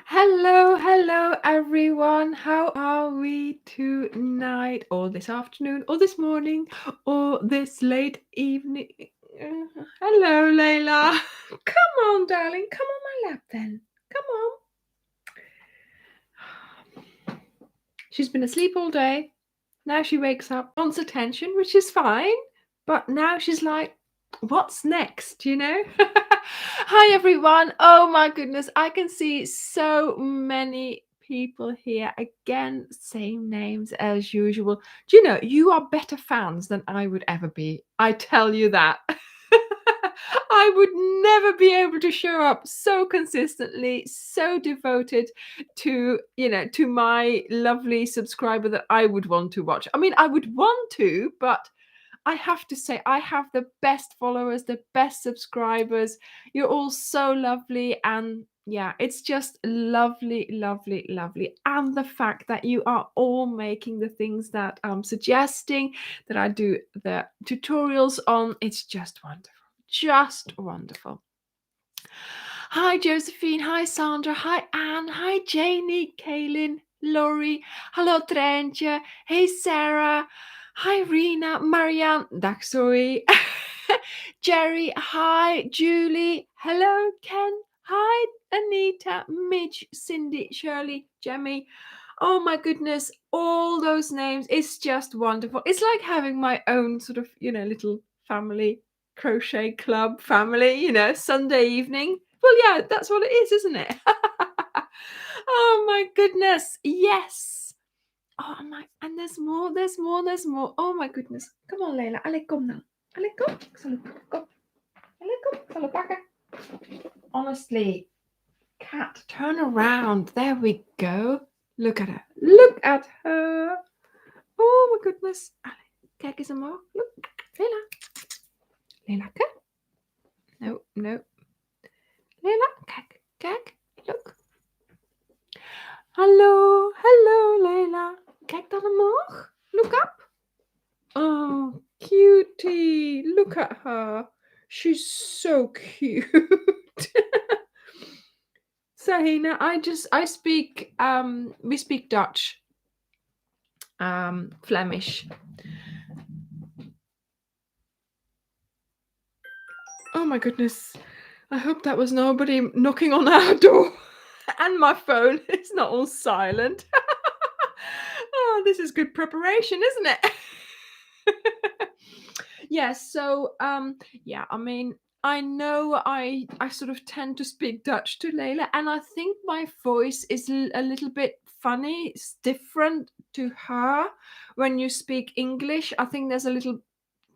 Hello, everyone. How are we tonight, or this afternoon, or this morning, or this late evening? Hello, Layla. Come on, darling. Come on my lap then. Come on. She's been asleep all day. Now she wakes up, wants attention, which is fine. But now she's like, what's next, Hi, everyone. Oh, my goodness. I can see so many people here. Again, same names as usual. Do you know, you are better fans than I would ever be. I tell you that. I would never be able to show up so consistently, so devoted to my lovely subscriber that I would want to watch. I mean, I would want to, but I have to say, I have the best followers, the best subscribers. You're all so lovely. And yeah, it's just lovely, lovely, lovely. And the fact that you are all making the things that I'm suggesting, that I do the tutorials on, it's just wonderful. Just wonderful. Hi, Josephine. Hi, Sandra. Hi, Anne. Hi, Janie, Kaylin, Laurie. Hello, Trentje. Hey, Sarah. Hi, Rena, Marianne, dag Zoe. Jerry. Hi, Julie. Hello, Ken. Hi, Anita, Midge, Cindy, Shirley, Jemmy. Oh my goodness, all those names. It's just wonderful. It's like having my own sort of, little family crochet club family, Sunday evening. Well, yeah, that's what it is, isn't it? Oh my goodness. Yes. Oh my, and there's more. Oh my goodness. Come on, Leila. Allee, kom nou. Allee, kom. Ik zal kom. Allee, kom. Ik zal het pakken. Honestly, cat, turn around. There we go. Look at her. Look at her. Oh my goodness. Allee, kijk eens omhoog. Look. Leila. Leila, kijk. No. Leila, kijk. Look. Hallo, Leila. Kijk dan omhoog. Look up. Oh, cutie. Look at her. She's so cute. Sahina, we speak Dutch, Flemish. Oh my goodness. I hope that was nobody knocking on our door. And my phone is not all silent. Oh, this is good preparation, isn't it? Yes, so yeah, I mean, I know I sort of tend to speak Dutch to Layla, and I think my voice is a little bit funny. It's different to her when you speak English. I think there's a little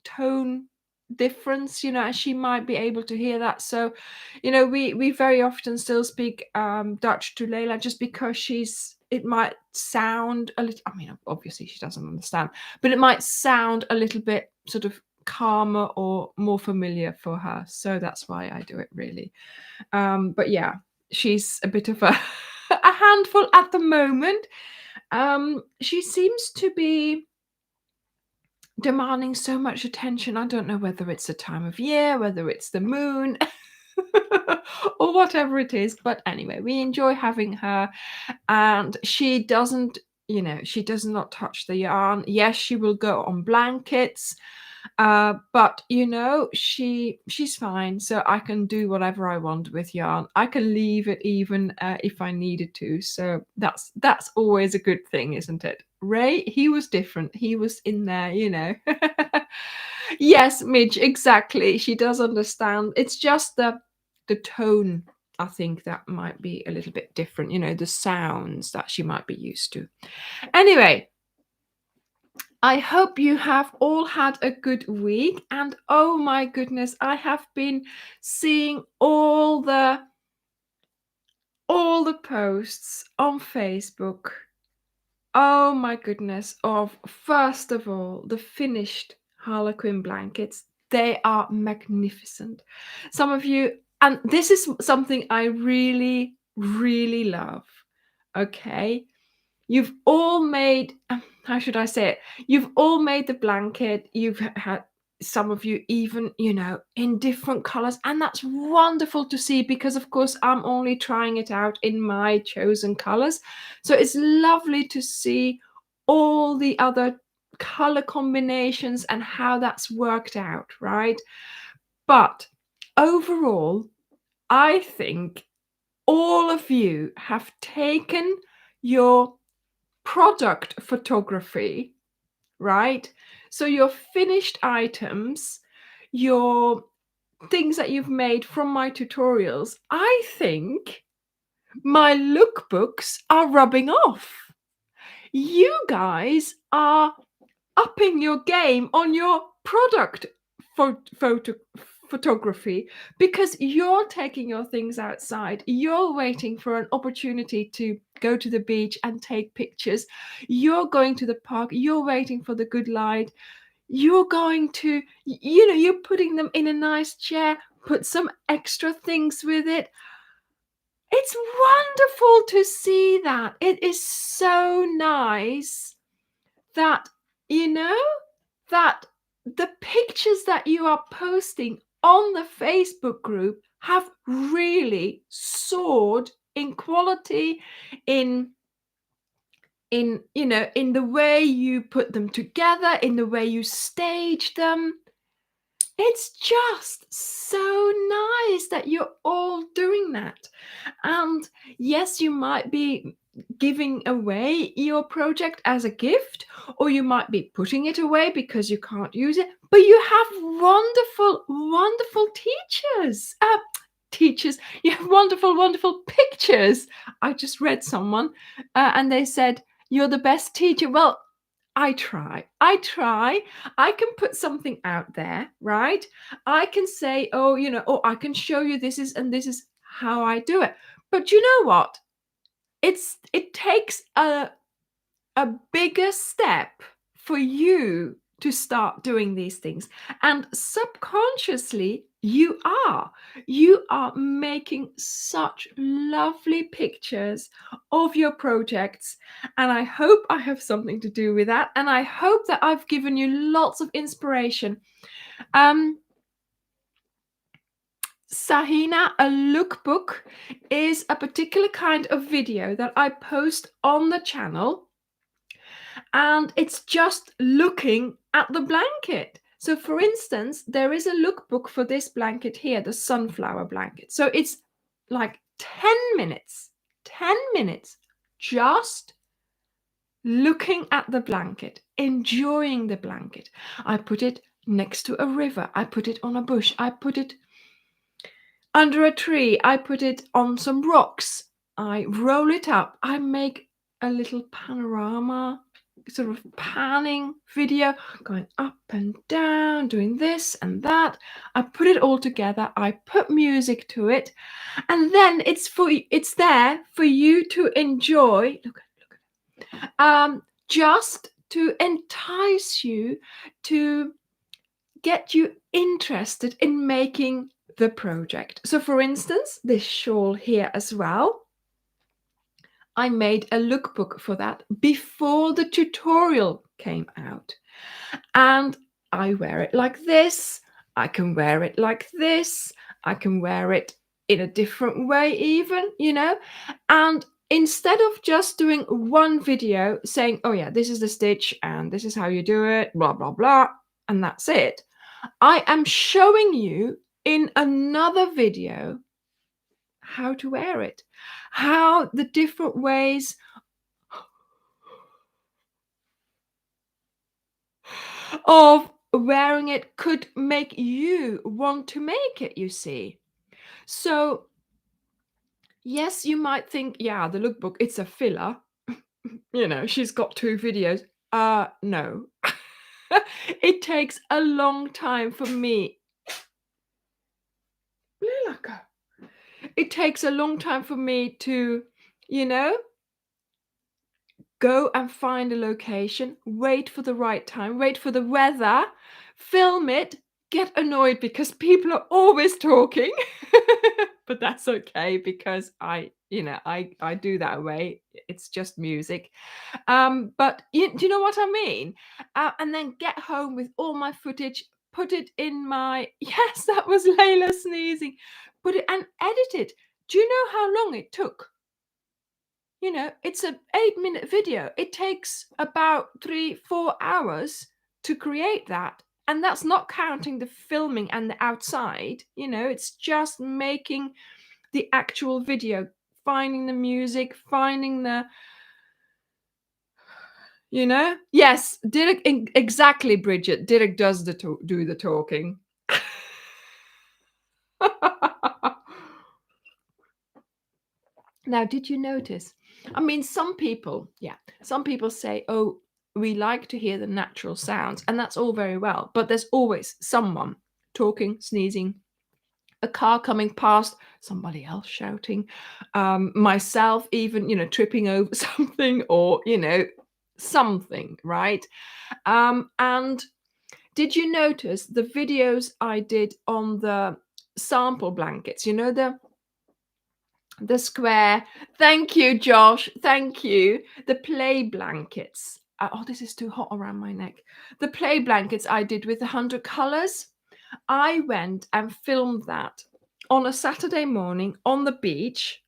tone difference, and she might be able to hear that. So, we very often still speak Dutch to Layla just because it might sound a little, I mean, obviously she doesn't understand, but it might sound a little bit sort of calmer or more familiar for her. So that's why I do it, really. But yeah, she's a bit of a handful at the moment. She seems to be demanding so much attention. I don't know whether it's the time of year, whether it's the moon, or whatever it is. But anyway, we enjoy having her, and she does not touch the yarn. Yes, she will go on blankets, but she's fine. So I can do whatever I want with yarn. I can leave it even if I needed to. So that's always a good thing, isn't it? Ray, he was different. He was in there, Yes, Midge, exactly. She does understand. It's just the tone, I think, that might be a little bit different, the sounds that she might be used to. Anyway, I hope you have all had a good week. And oh my goodness, I have been seeing all the posts on Facebook. Oh my goodness, first of all, the finished Harlequin blankets. They are magnificent. Some of you, and this is something I really, really love. Okay. You've all made, how should I say it? You've all made the blanket. You've had some of you even, in different colors. And that's wonderful to see, because of course I'm only trying it out in my chosen colors. So it's lovely to see all the other color combinations and how that's worked out, right? But overall, I think all of you have taken your product photography, right? So your finished items, your things that you've made from my tutorials, I think my lookbooks are rubbing off. You guys are upping your game on your product photography, because you're taking your things outside. You're waiting for an opportunity to go to the beach and take pictures. You're going to the park. You're waiting for the good light. You're going to, you're putting them in a nice chair, put some extra things with it. It's wonderful to see that. It is so nice that, that the pictures that you are posting on the Facebook group have really soared in quality, in the way you put them together, in the way you stage them. It's just so nice that you're all doing that. And yes, you might be giving away your project as a gift, or you might be putting it away because you can't use it, but you have wonderful, wonderful teachers. You have wonderful, wonderful pictures. I just read someone and they said, "You're the best teacher." Well, I try. I can put something out there, right? I can say, oh, I can show you this is how I do it. But you know what? It takes a bigger step for you to start doing these things. And subconsciously, you are making such lovely pictures of your projects. And I hope I have something to do with that. And I hope that I've given you lots of inspiration. Sahina, a lookbook is a particular kind of video that I post on the channel. And it's just looking at the blanket. So for instance, there is a lookbook for this blanket here, the sunflower blanket. So it's like 10 minutes just looking at the blanket, enjoying the blanket. I put it next to a river. I put it on a bush. I put it under a tree. I put it on some rocks. I roll it up. I make a little panorama, sort of panning video, going up and down, doing this and that. I put it all together. I put music to it, and then it's there for you to enjoy. Look at just to entice you, to get you interested in making the project. So for instance, this shawl here as well, I made a lookbook for that before the tutorial came out. And I wear it like this. I can wear it like this. I can wear it in a different way even, And instead of just doing one video saying, oh yeah, this is the stitch and this is how you do it, blah, blah, blah, and that's it, I am showing you in another video how to wear it, how the different ways of wearing it could make you want to make it, you see. So yes, you might think, yeah, the lookbook, it's a filler. She's got 2 videos. No. It takes a long time for me. It takes a long time for me to, go and find a location, wait for the right time, wait for the weather, film it, get annoyed because people are always talking. But that's okay, because I do that way. It's just music. But do you know what I mean? And then get home with all my footage, put it in my, yes, that was Layla sneezing. Put it and edit it. Do you know how long it took? You know, it's an 8-minute video. It takes about 3-4 hours to create that. And that's not counting the filming and the outside. You know, it's just making the actual video, finding the music, finding the, you know. Yes, Dirk, exactly, Bridget. Dirk does do the talking. Now, did you notice? I mean, some people say, oh, we like to hear the natural sounds, and that's all very well, but there's always someone talking, sneezing, a car coming past, somebody else shouting, myself even, you know, tripping over something, or, you know, something, right? And did you notice the videos I did on the sample blankets? You know, the square. Thank you, Josh. Thank you. The play blankets. Oh, this is too hot around my neck. The play blankets I did with 100 colors. I went and filmed that on a Saturday morning on the beach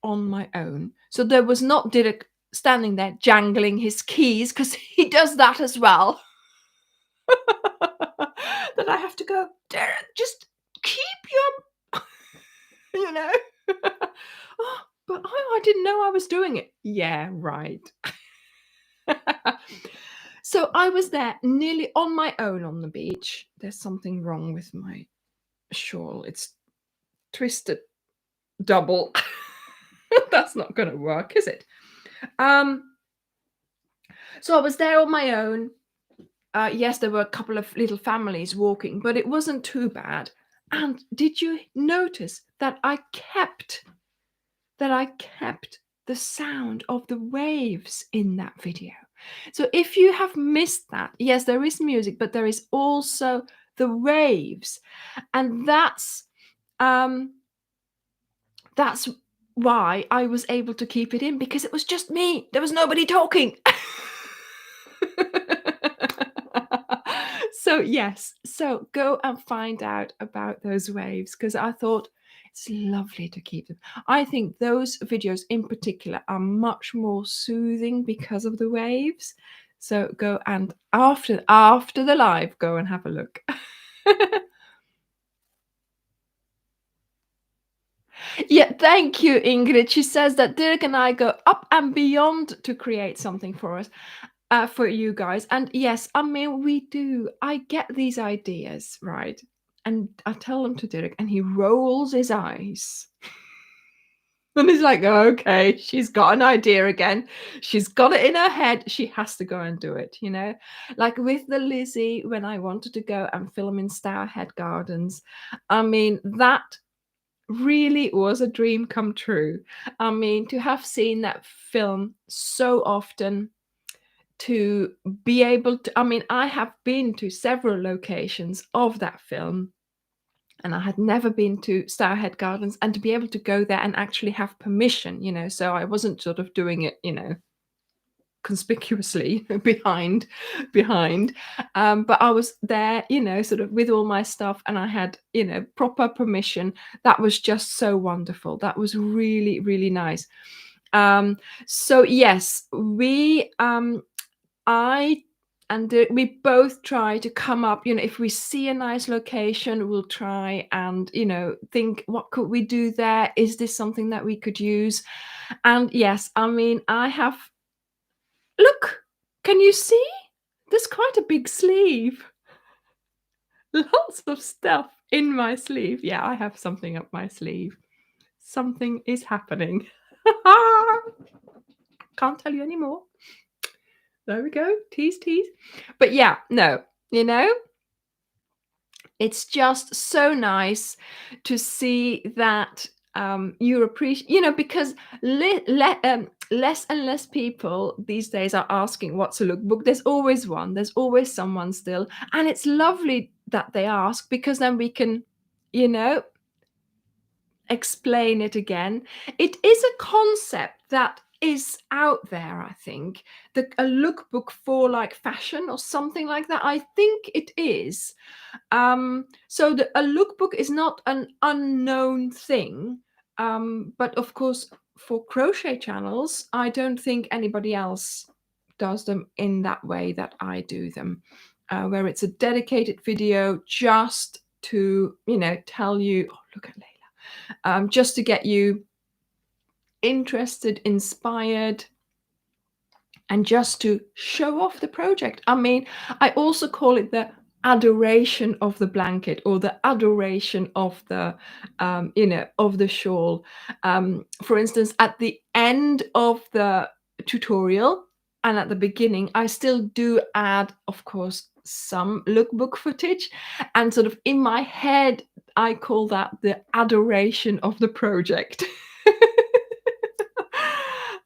on my own. So there was not Dirk standing there jangling his keys, because he does that as well. That I have to go, Dirk, just keep your, you know. Oh, but I didn't know I was doing it. Yeah, right. So I was there nearly on my own on the beach. There's something wrong with my shawl. It's twisted double. That's not going to work, is it? So I was there on my own. Yes, there were a couple of little families walking, but it wasn't too bad. And did you notice that I kept the sound of the waves in that video? So if you have missed that, yes, there is music, but there is also the waves, and that's why I was able to keep it in, because it was just me. There was nobody talking. So yes, so go and find out about those waves, because I thought it's lovely to keep them. I think those videos in particular are much more soothing because of the waves. So go and after the live, go and have a look. Yeah, thank you, Ingrid. She says that Dirk and I go up and beyond to create something for us, for you guys. And yes, I mean, we do. I get these ideas, right? And I tell them to Dirk, and he rolls his eyes. And he's like, okay, she's got an idea again. She's got it in her head. She has to go and do it, you know? Like with the Lizzie, when I wanted to go and film in Stourhead Gardens, I mean, that really was a dream come true. I mean, to have seen that film so often, to be able to, I mean, I have been to several locations of that film, and I had never been to Stourhead Gardens, and to be able to go there and actually have permission, you know, so I wasn't sort of doing it, you know, conspicuously behind, but I was there, you know, sort of with all my stuff, and I had, you know, proper permission. That was just so wonderful. That was really, really nice. So yes, we we both try to come up, you know, if we see a nice location, we'll try and, you know, think, what could we do there? Is this something that we could use? And yes, I mean, I have, look, can you see? There's quite a big sleeve. Lots of stuff in my sleeve. Yeah, I have something up my sleeve. Something is happening. Can't tell you anymore. There we go. Tease, tease. But yeah, no, you know, it's just so nice to see that you appreciate, you know, because less and less people these days are asking what's a lookbook. There's always one, there's always someone still, and it's lovely that they ask, because then we can, you know, explain it again. It is a concept that is out there, I think. A lookbook for like fashion or something like that. I think it is. So a lookbook is not an unknown thing. But of course, for crochet channels, I don't think anybody else does them in that way that I do them, where it's a dedicated video just to, tell you, oh, look at Layla, just to get you interested, inspired, and just to show off the project. I mean, I also call it the adoration of the blanket or the adoration of the of the shawl. For instance, at the end of the tutorial and at the beginning, I still do add, of course, some lookbook footage, and sort of in my head I call that the adoration of the project.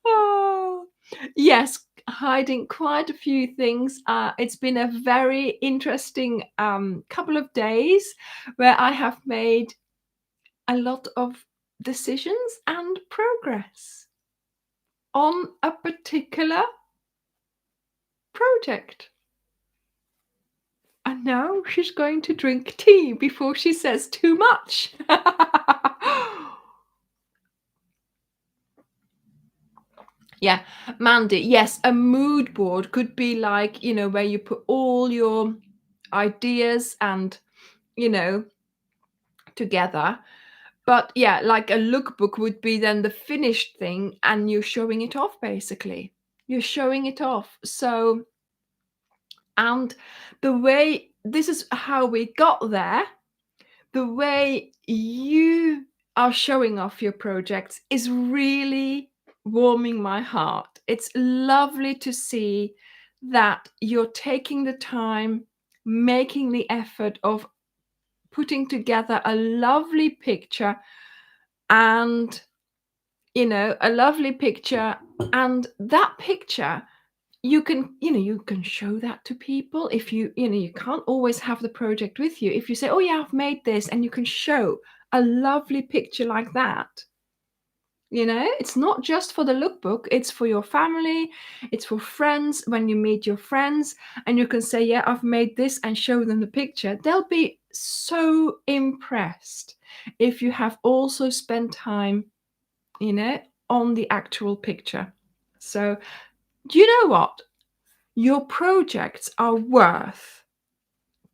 Oh, yes, hiding quite a few things. It's been a very interesting couple of days where I have made a lot of decisions and progress on a particular project. And now she's going to drink tea before she says too much. Yeah, Mandy, yes, a mood board could be like, where you put all your ideas and, you know, together. But yeah, like a lookbook would be then the finished thing and you're showing it off basically. You're showing it off. So, and the way this is how we got there, the way you are showing off your projects is really warming my heart. It's lovely to see that you're taking the time, making the effort of putting together a lovely picture and a lovely picture, and that picture you can show that to people. If you can't always have the project with you, if you say, oh yeah, I've made this, and you can show a lovely picture like that. It's not just for the lookbook, it's for your family, it's for friends. When you meet your friends and you can say, yeah, I've made this, and show them the picture, they'll be so impressed if you have also spent time on the actual picture. So do you know what? Your projects are worth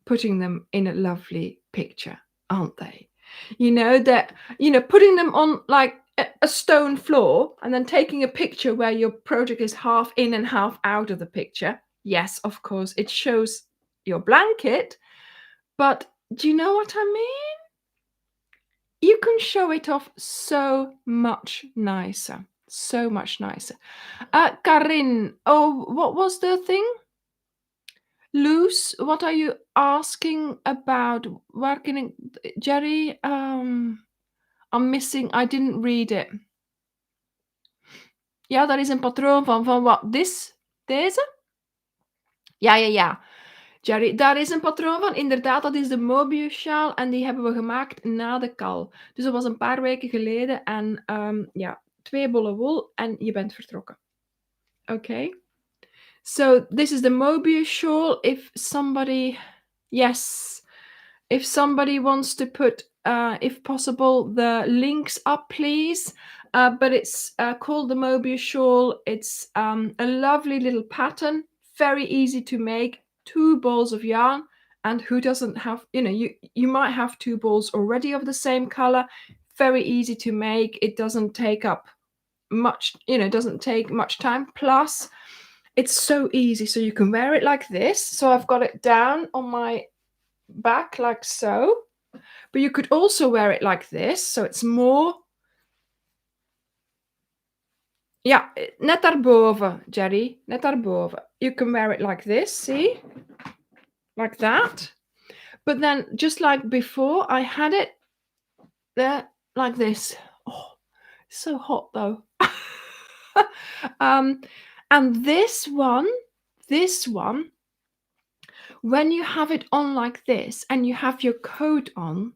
putting them in a lovely picture, aren't they? That putting them on like a stone floor and then taking a picture where your project is half in and half out of the picture. Yes, of course, it shows your blanket, but do you know what I mean? You can show it off so much nicer. So much nicer. Karin, oh, what was the thing? Luz, what are you asking about? Working, Jerry? I'm missing. I didn't read it. Ja, daar is een patroon van wat? Deze? Ja. Jerry, daar is een patroon van. Inderdaad, dat is de Mobius sjaal en die hebben we gemaakt na de kal. Dus dat was een paar weken geleden en 2 bollen wol en je bent vertrokken. Okay. So this is the Mobius shawl. If somebody wants to put, if possible, the links up, please. But it's called the Mobius shawl. It's a lovely little pattern, very easy to make. 2 balls of yarn, and who doesn't have, you might have 2 balls already of the same color. Very easy to make. It doesn't take up much, doesn't take much time. Plus, it's so easy, so you can wear it like this. So I've got it down on my back like so, but you could also wear it like this, so it's more, ja, net daarboven, Jerry, net daarboven. You can wear it like this, see, like that. But then just like before, I had it there like this. Oh, so hot though. And this one, when you have it on like this and you have your coat on,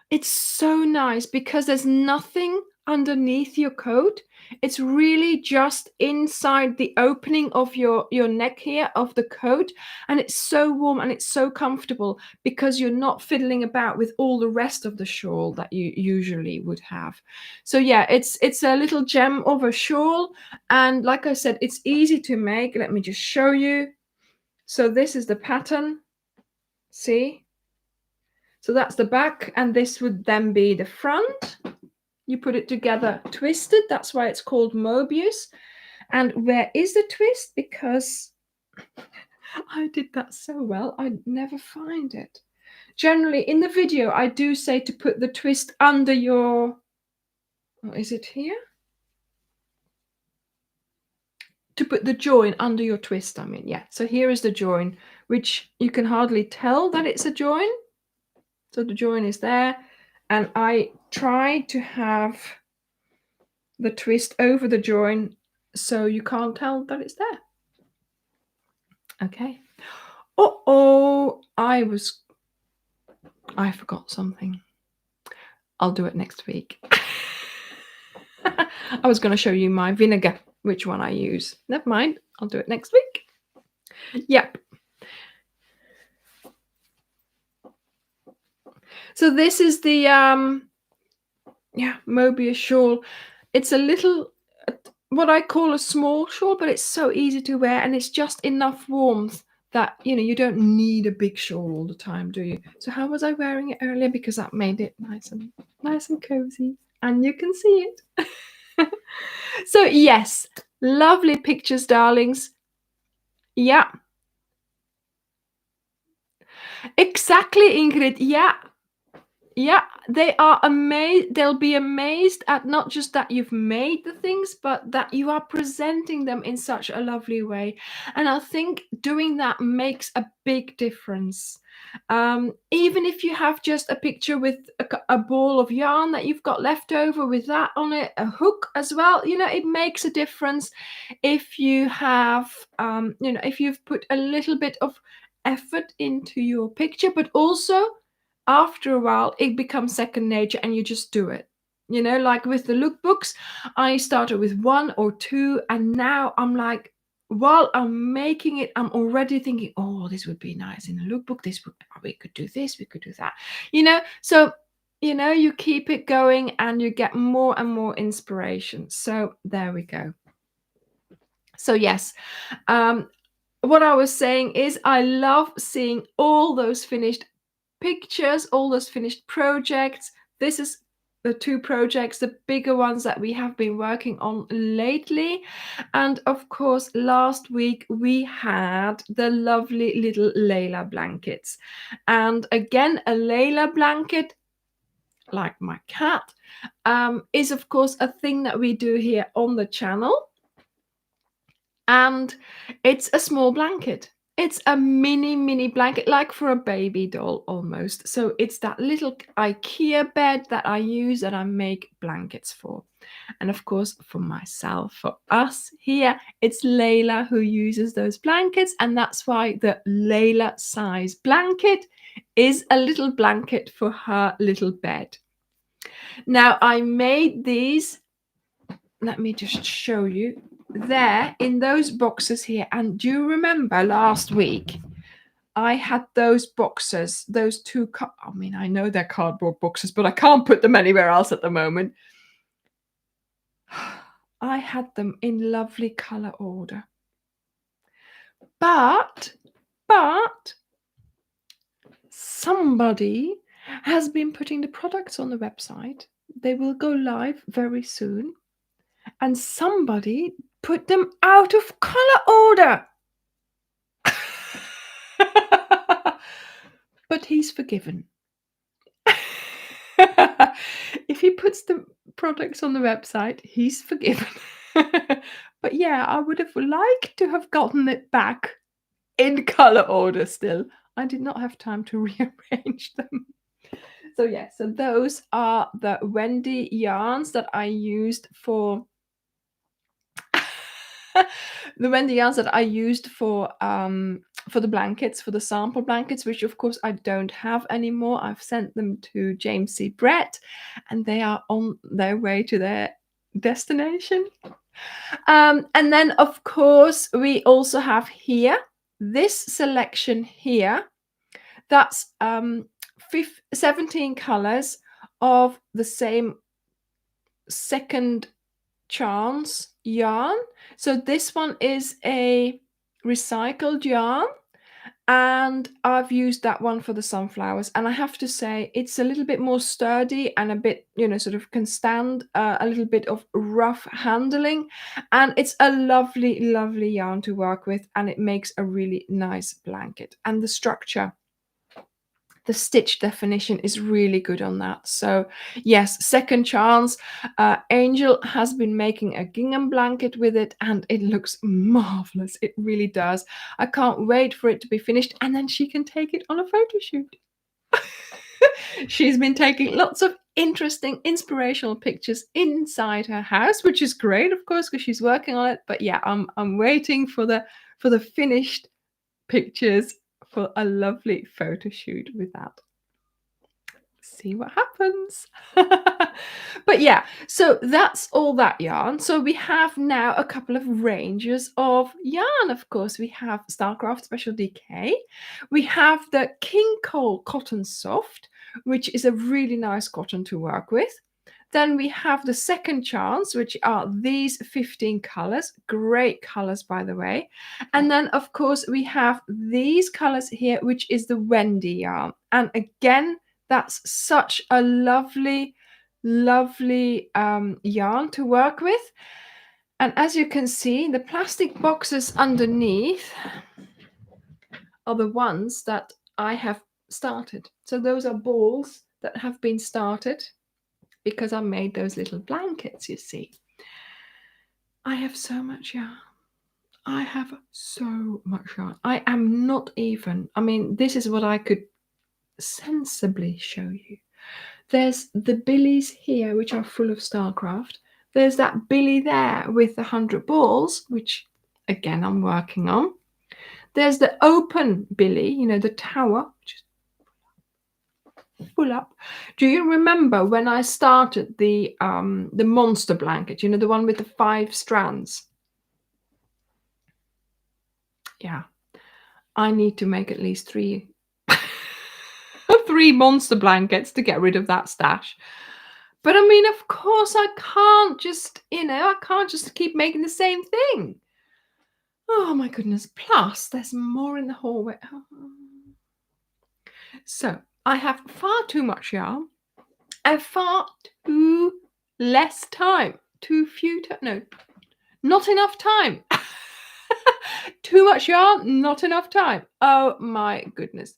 it's so nice because there's nothing underneath your coat. It's really just inside the opening of your neck here of the coat, and it's so warm and it's so comfortable because you're not fiddling about with all the rest of the shawl that you usually would have. So yeah, it's a little gem of a shawl, and like I said, it's easy to make. Let me just show you. So this is the pattern. See? So that's the back, and this would then be the front. You put it together twisted. That's why it's called Mobius. And where is the twist? Because I did that so well, I never find it. Generally, in the video, I do say to put the twist under your... Oh, is it here? To put the join under your twist, I mean, yeah. So here is the join, which you can hardly tell that it's a join. So the join is there. And I try to have the twist over the join so you can't tell that it's there. Okay. Oh, I forgot something. I'll do it next week. I was going to show you my vinegar, which one I use. Never mind. I'll do it next week. Yep. So this is the Mobius shawl. It's a little, what I call a small shawl, but it's so easy to wear, and it's just enough warmth that, you know, you don't need a big shawl all the time, do you? So how was I wearing it earlier? Because that made it nice and cozy, and you can see it. So yes, lovely pictures, darlings. Yeah. Exactly, Ingrid. Yeah. Yeah, they are amazed. They'll be amazed at not just that you've made the things, but that you are presenting them in such a lovely way. And I think doing that makes a big difference. Even if you have just a picture with a ball of yarn that you've got left over with that on it, a hook as well, you know, it makes a difference if you have, you know, if you've put a little bit of effort into your picture, but also after a while it becomes second nature and you just do it. You know, like with the lookbooks, I started with 1 or 2, and now I'm like, while I'm making it, I'm already thinking, oh, this would be nice in a lookbook. We could do this, we could do that. You know, so you know, you keep it going and you get more and more inspiration. So there we go. So yes, what I was saying is I love seeing all those finished pictures, all those finished projects. This is the 2 projects, the bigger ones that we have been working on lately. And of course, last week we had the lovely little Layla blankets. And again, a Layla blanket, like my cat, is of course a thing that we do here on the channel. And it's a small blanket. It's a mini blanket, like for a baby doll almost. So it's that little IKEA bed that I use and I make blankets for. And of course, for myself, for us here, it's Layla who uses those blankets. And that's why the Layla size blanket is a little blanket for her little bed. Now, I made these. Let me just show you. There in those boxes here. And do you remember last week I had those boxes, those 2 I mean, I know they're cardboard boxes, but I can't put them anywhere else at the moment. I had them in lovely color order, but somebody has been putting the products on the website. They will go live very soon, and somebody put them out of color order. But he's forgiven. If he puts the products on the website, he's forgiven. But yeah, I would have liked to have gotten it back in color order still. I did not have time to rearrange them. So yeah, so those are the Wendy yarns that I used for The Wendy yarns that I used for the blankets, for the sample blankets, which of course I don't have anymore. I've sent them to James C. Brett, and they are on their way to their destination. And then of course we also have here this selection here. That's 17 colors of the same second chance yarn. So this one is a recycled yarn, and I've used that one for the sunflowers, and I have to say it's a little bit more sturdy and a bit, sort of can stand a little bit of rough handling, and it's a lovely, lovely yarn to work with, and it makes a really nice blanket. And the structure, the stitch definition is really good on that. So yes, second chance. Angel has been making a gingham blanket with it, and it looks marvelous. It really does. I can't wait for it to be finished, and then she can take it on a photo shoot. She's been taking lots of interesting, inspirational pictures inside her house, which is great, of course, because she's working on it. But yeah, I'm waiting for the finished pictures for a lovely photo shoot with that. See what happens. But yeah, so that's all that yarn. So we have now a couple of ranges of yarn. Of course, we have Starcraft Special DK. We have the King Cole Cotton Soft, which is a really nice cotton to work with. Then we have the Second Chance, which are these 15 colors. Great colors, by the way. And then, of course, we have these colors here, which is the Wendy yarn. And again, that's such a lovely, lovely yarn to work with. And as you can see, the plastic boxes underneath are the ones that I have started. So those are balls that have been started because I made those little blankets, you see. I have so much yarn. I have so much yarn. I am not even, this is what I could sensibly show you. There's the billies here, which are full of Starcraft. There's that billy there with the 100 balls, which again I'm working on. There's the open billy, the tower, which is full up. Do you remember when I started the monster blanket? The one with the 5 strands. Yeah, I need to make at least 3 monster blankets to get rid of that stash. But of course I can't just, I can't just keep making the same thing. Oh my goodness. Plus there's more in the hallway. So I have far too much yarn and far too less time. Not enough time. Too much yarn, not enough time. Oh my goodness.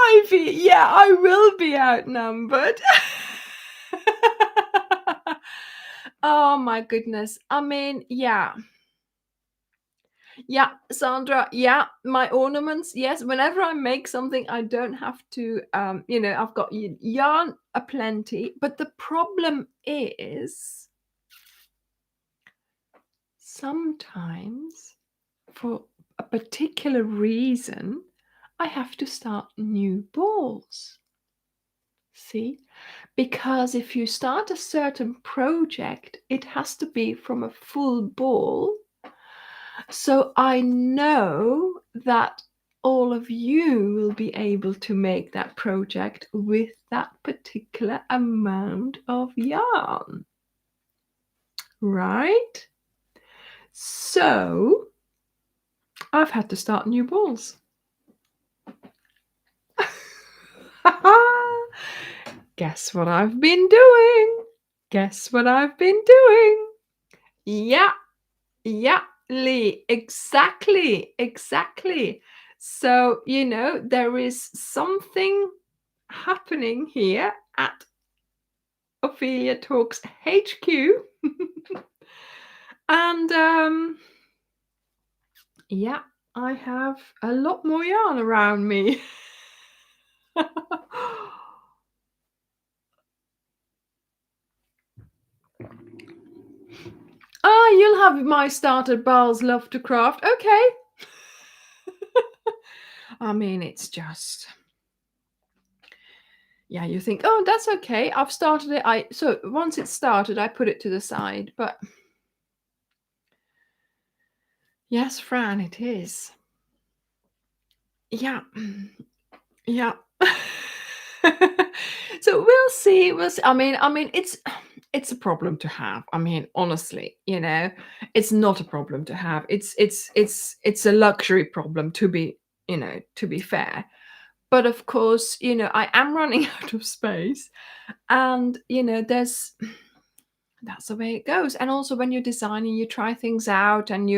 Ivy, yeah, I will be outnumbered. Oh my goodness. Yeah. Yeah, Sandra, yeah, my ornaments, yes. Whenever I make something, I don't have to, I've got yarn aplenty. But the problem is sometimes for a particular reason, I have to start new balls. See? Because if you start a certain project, it has to be from a full ball. So I know that all of you will be able to make that project with that particular amount of yarn. Right? So I've had to start new balls. Guess what I've been doing? Guess what I've been doing? Yeah, Lee, exactly. So, there is something happening here at Ophelia Talks HQ. And yeah, I have a lot more yarn around me. Hi, you'll have my start at Baal's Love to Craft. Okay. I mean, it's just, yeah, you think, oh, that's okay. I've started it. So once it's started, I put it to the side. But yes, Fran, it is. Yeah. Yeah. So we'll see. We'll see. I mean, it's a problem to have. I mean, honestly, it's not a problem to have. It's a luxury problem to be, to be fair. But of course, I am running out of space, and that's the way it goes. And also, when you're designing, you try things out, and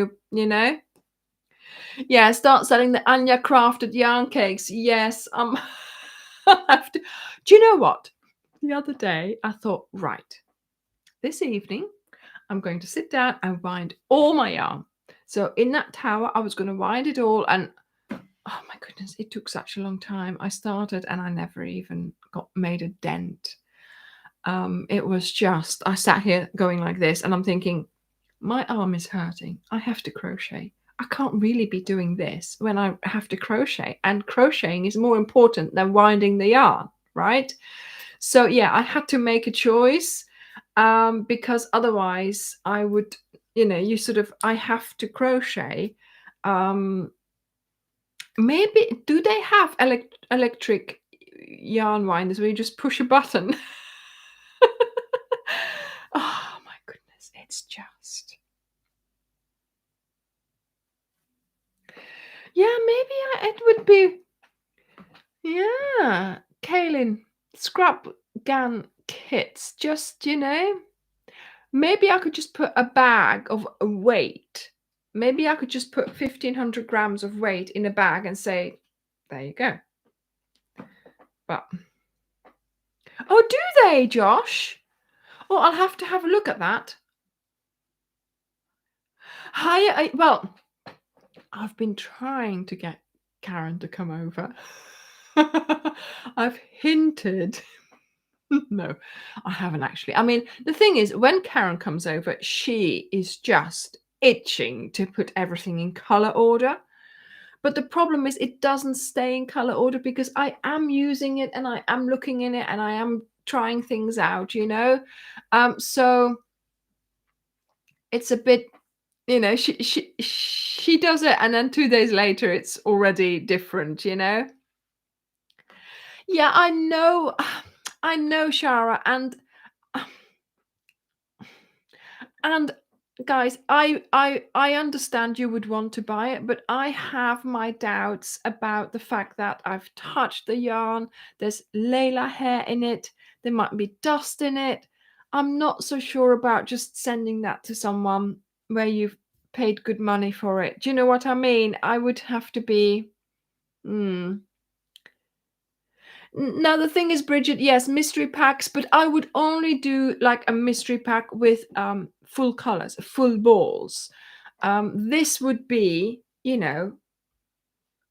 yeah, start selling the Anja crafted yarn cakes. Yes, I have to. Do you know what? The other day, I thought, right, this evening, I'm going to sit down and wind all my yarn. So in that tower, I was going to wind it all, and oh my goodness, it took such a long time. I started, and I never even made a dent. It was just, I sat here going like this, and I'm thinking, my arm is hurting. I have to crochet. I can't really be doing this when I have to crochet, and crocheting is more important than winding the yarn, right? So yeah, I had to make a choice, because otherwise I would, I have to crochet. Maybe, do they have electric yarn winders where you just push a button? Oh my goodness, it's just. Yeah, maybe it would be. Yeah, Kaylin, scrap gun kits. Just, maybe I could just put a bag of weight. Maybe I could just put 1,500 grams of weight in a bag and say, there you go. But, oh, do they, Josh? Oh, I'll have to have a look at that. Hi, well, I've been trying to get Karen to come over. I've hinted. No, I haven't actually. I mean, the thing is, when Karen comes over, she is just itching to put everything in color order. But the problem is, it doesn't stay in color order because I am using it, and I am looking in it, and I am trying things out, So it's a bit, she does it, and then 2 days later, it's already different, Yeah, I know, I know, Shara, and guys, I understand you would want to buy it, but I have my doubts about the fact that I've touched the yarn. There's Layla hair in it. There might be dust in it. I'm not so sure about just sending that to someone where you've paid good money for it. Do you know what I mean? I would have to be. Now the thing is, Bridget, yes, mystery packs, but I would only do like a mystery pack with full colors, full balls. This would be,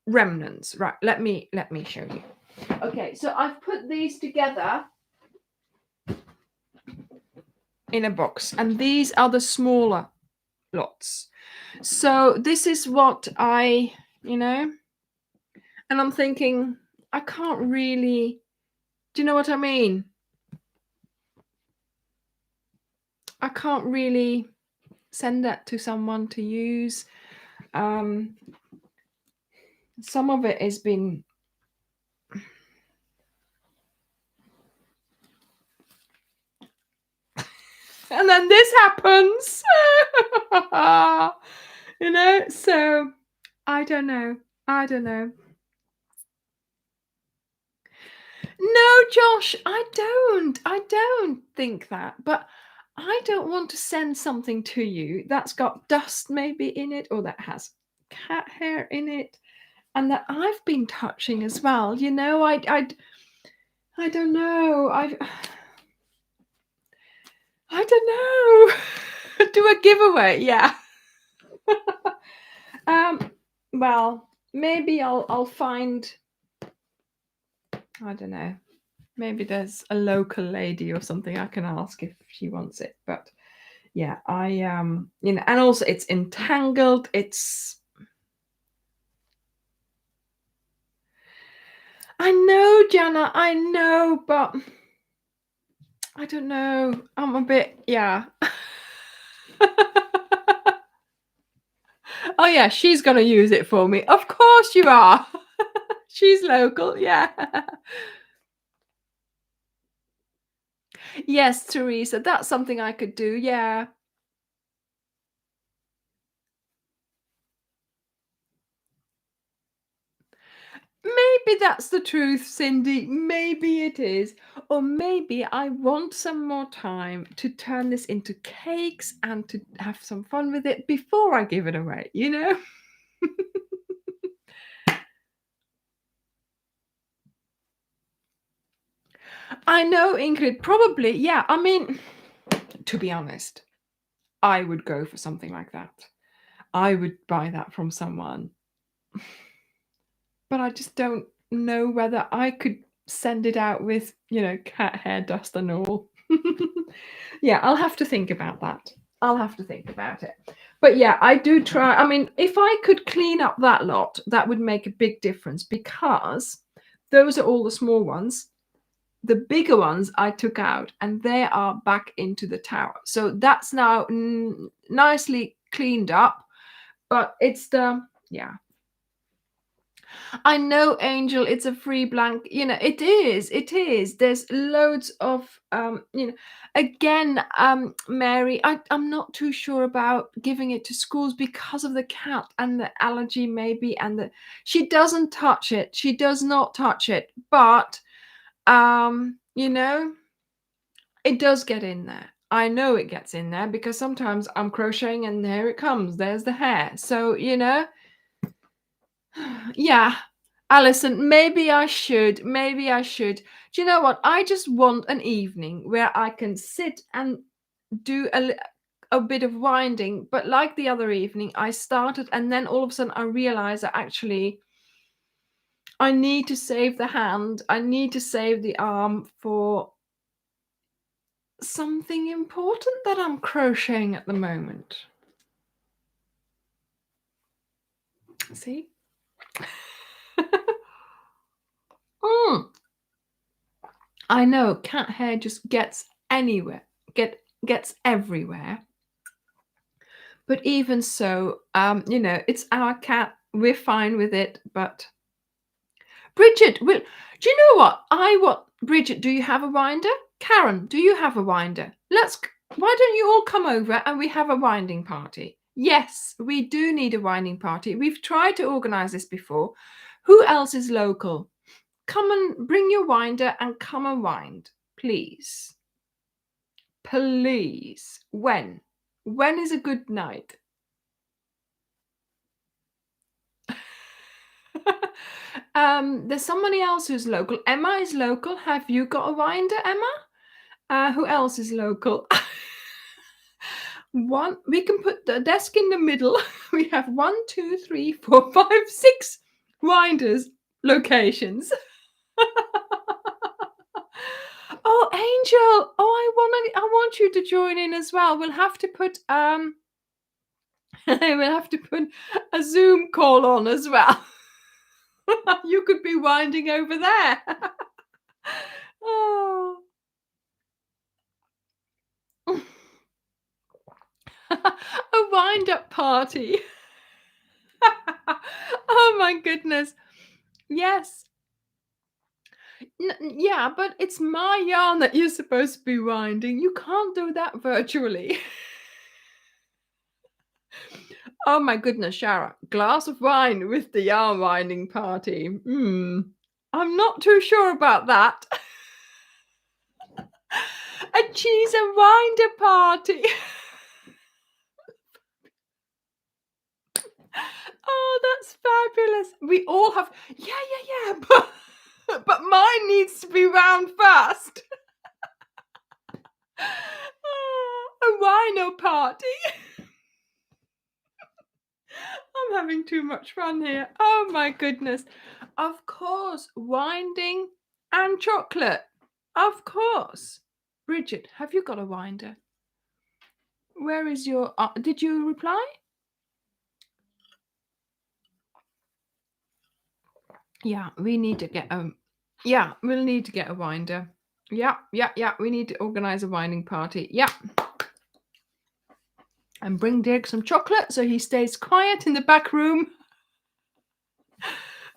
remnants. Right, let me show you. Okay, so I've put these together in a box, and these are the smaller lots. So this is what and I'm thinking, I can't really, do you know what I mean? I can't really send that to someone to use. Some of it has been, and then this happens. So I don't know. No, Josh, I don't think that. But I don't want to send something to you that's got dust maybe in it, or that has cat hair in it, and that I've been touching as well. I don't know. I don't know. Do a giveaway, yeah. Well, maybe I'll find, I don't know. Maybe there's a local lady or something I can ask if she wants it. But Yeah, and also it's entangled. I know, Jana, I know, but I don't know. I'm a bit, yeah. Oh yeah, she's gonna use it for me. Of course you are. She's local, yeah. Yes, Teresa, that's something I could do, yeah. Maybe that's the truth, Cindy. Maybe it is. Or maybe I want some more time to turn this into cakes and to have some fun with it before I give it away, you know? I know, Ingrid, probably, yeah. I mean, to be honest, I would go for something like that. I would buy that from someone. But I just don't know whether I could send it out with, cat hair dust and all. Yeah, I'll have to think about that. I'll have to think about it. But yeah, I do try. I mean, if I could clean up that lot, that would make a big difference because those are all the small ones. The bigger ones I took out and they are back into the tower. So that's now nicely cleaned up. But it's yeah. I know, Angel, it's a free blank. It is. It is. There's loads of, again, Mary, I'm not too sure about giving it to schools because of the cat and the allergy, maybe. She doesn't touch it. She does not touch it. But, it does get in there. I know it gets in there because sometimes I'm crocheting and there it comes. There's the hair. So, yeah. Alison, maybe I should. Maybe I should. Do you know what? I just want an evening where I can sit and do a bit of winding. But like the other evening, I started and then all of a sudden I realized that actually I need to save the hand. I need to save the arm for something important that I'm crocheting at the moment. See? I know cat hair just gets anywhere, gets everywhere. But even so, it's our cat. We're fine with it. But Bridget, do you know what? Bridget, do you have a winder? Karen, do you have a winder? Why don't you all come over and we have a winding party? Yes, we do need a winding party. We've tried to organize this before. Who else is local? Come and bring your winder and come and wind, please. Please. When? When is a good night? There's somebody else who's local. Emma is local. Have you got a winder, Emma? Who else is local? We can put the desk in the middle. We have 1, 2, 3, 4, 5, 6 winders locations. Oh, Angel. Oh, I want you to join in as well. We'll have to put a Zoom call on as well. You could be winding over there. Oh. A wind-up party. Oh my goodness. Yes. Yeah, but it's my yarn that you're supposed to be winding. You can't do that virtually. Oh my goodness, Shara. Glass of wine with the yarn winding party. I'm not too sure about that. A cheese and winder party. Oh, that's fabulous. We all have, yeah, but mine needs to be round first. A wino party. I'm having too much fun here. Oh my goodness. Of course, winding and chocolate. Of course. Bridget, have you got a winder? Where is your? Did you reply? Yeah, we need to get Yeah, we'll need to get a winder. Yeah, yeah, yeah. We need to organize a winding party. Yeah, and bring Dirk some chocolate so he stays quiet in the back room.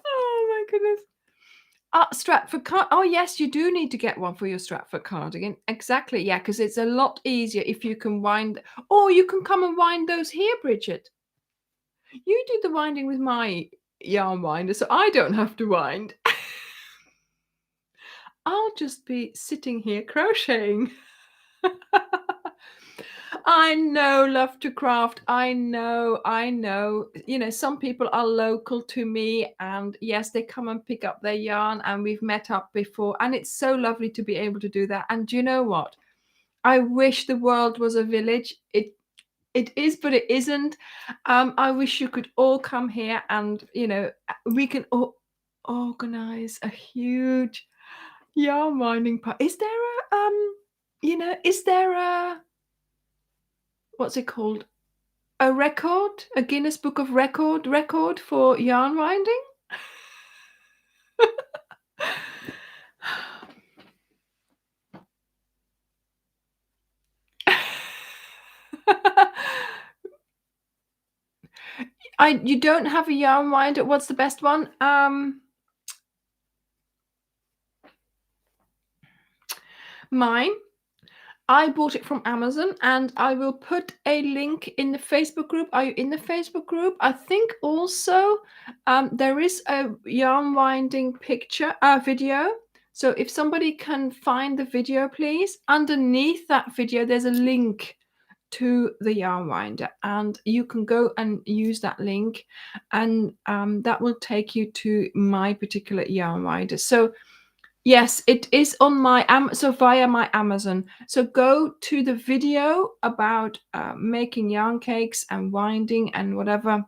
Oh my goodness. Stratford card. Oh yes, you do need to get one for your Stratford cardigan. Exactly. Yeah, because it's a lot easier if you can wind. Or you can come and wind those here, Bridget. You do the winding with my yarn winder, so I don't have to wind. I'll just be sitting here crocheting. I know, love to craft. I know, I know. You know, some people are local to me, and yes, they come and pick up their yarn, and we've met up before, and it's so lovely to be able to do that. And do you know what? I wish the world was a village. It is, but it isn't. I wish you could all come here, and you know, we can all organize a huge yarn winding party. Is there a you know, is there a what's it called? A record, a Guinness Book of record for yarn winding? You don't have a yarn winder. What's the best one? Mine. I bought it from Amazon, and I will put a link in the Facebook group. Are you in the Facebook group? I think also there is a yarn winding video. So if somebody can find the video, please. Underneath that video, there's a link to the yarn winder, and you can go and use that link, and that will take you to my particular yarn winder. So yes, it is on my so via my Amazon. So go to the video about making yarn cakes and winding and whatever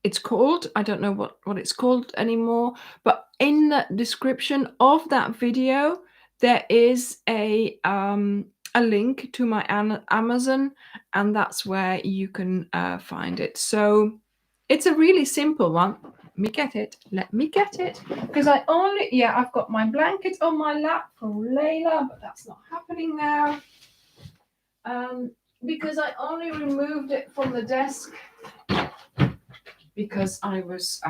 it's called. I don't know what it's called anymore, but in the description of that video there is a link to my Amazon, and that's where you can find it. So it's a really simple one. Let me get it, because I've got my blanket on my lap for Layla, but that's not happening now, because I only removed it from the desk because I was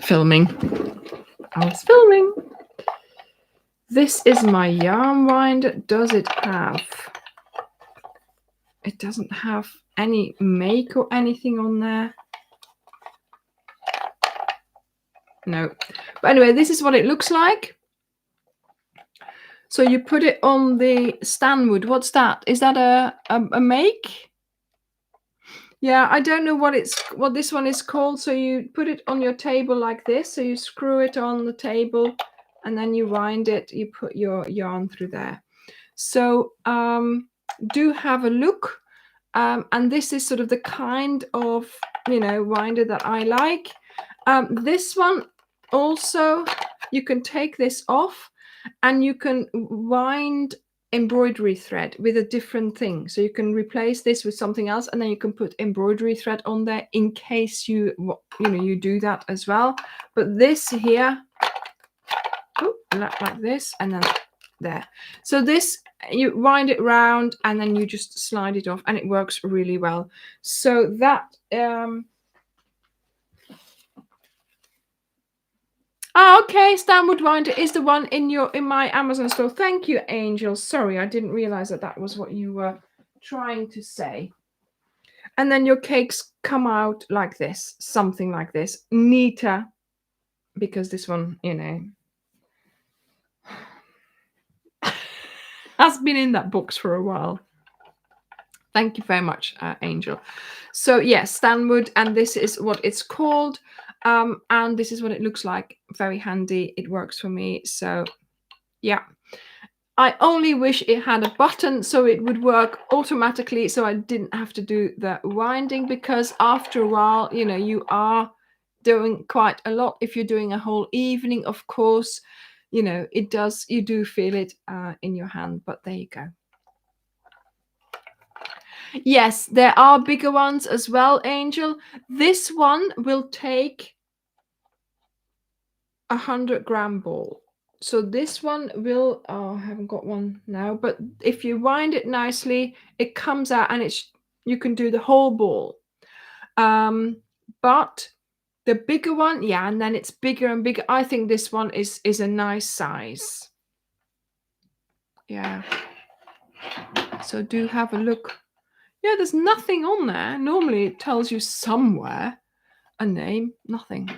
filming. This is my yarn winder. Does it have? It doesn't have any make or anything on there. No. But anyway, this is what it looks like. So you put it on the stanwood. What's that? Is that a make? Yeah, I don't know what this one is called. So you put it on your table like this. So you screw it on the table, and then you wind it. You put your yarn through there. So do have a look. And this is sort of the kind of, you know, winder that I like. This one also, you can take this off and you can wind embroidery thread with a different thing. So you can replace this with something else, and then you can put embroidery thread on there in case you do that as well. But this here, like this, and then there. So this, you wind it round and then you just slide it off, and it works really well. So that okay, Stanwood winder is the one in my Amazon store. Thank you, Angel. Sorry, I didn't realize that was what you were trying to say. And then your cakes come out like this, something like this, neater, because this one, you know, has been in that box for a while. Thank you very much, Angel. So yes, Stanwood, and this is what it's called, and this is what it looks like. Very handy. It works for me. So yeah, I only wish it had a button so it would work automatically, so I didn't have to do the winding, because after a while, you know, you are doing quite a lot. If you're doing a whole evening, of course, you do feel it in your hand, but there you go. Yes, there are bigger ones as well, Angel. This one will take 100-gram ball. So this one will, I haven't got one now, but if you wind it nicely, it comes out and you can do the whole ball. But the bigger one, yeah, and then it's bigger and bigger. I think this one is a nice size. Yeah. So do have a look. Yeah, there's nothing on there. Normally it tells you somewhere a name, nothing.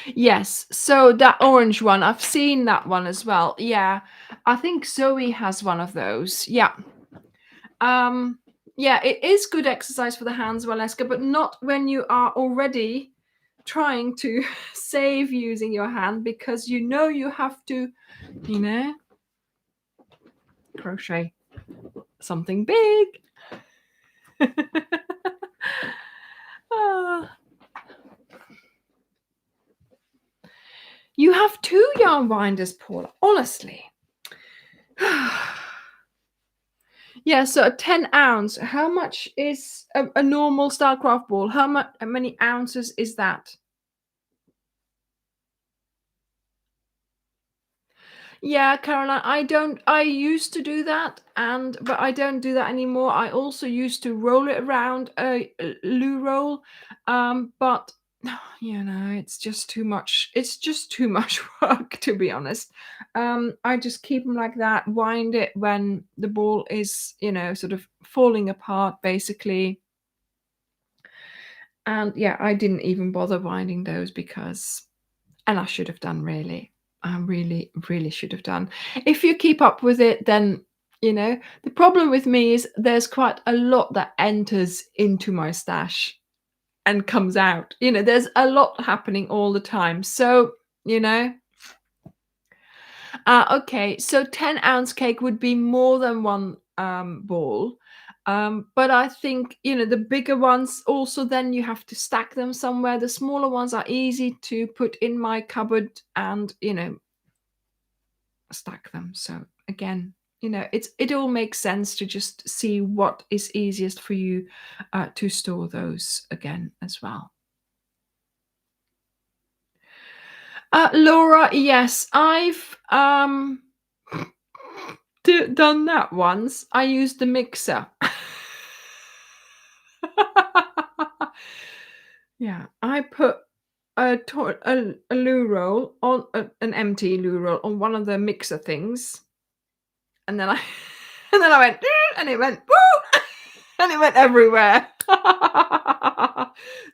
Yes, so that orange one, I've seen that one as well. Yeah, I think Zoe has one of those. Yeah. Yeah, it is good exercise for the hands, Valeska, but not when you are already trying to save using your hand, because you have to, crochet something big. You have 2 yarn winders, Paula, honestly. Yeah, so a 10 ounce. How much is a normal Starcraft ball? How many ounces is that? Yeah, Caroline, I used to do that, but I don't do that anymore. I also used to roll it around a loo roll, but it's just too much. It's just too much work, to be honest. I just keep them like that, wind it when the ball is, sort of falling apart, basically. And yeah, I didn't even bother winding those and I should have done, really. I really, really should have done. If you keep up with it, then, the problem with me is there's quite a lot that enters into my stash and comes out. There's a lot happening all the time. So, okay, so 10-ounce cake would be more than one ball. But I think, the bigger ones also, then you have to stack them somewhere. The smaller ones are easy to put in my cupboard and, stack them. So again, it all makes sense to just see what is easiest for you to store those again as well. Laura, yes, I've done that once. I used the mixer. Yeah, I put a loo roll on an empty loo roll on one of the mixer things, and then I went and it went woo, and it went everywhere.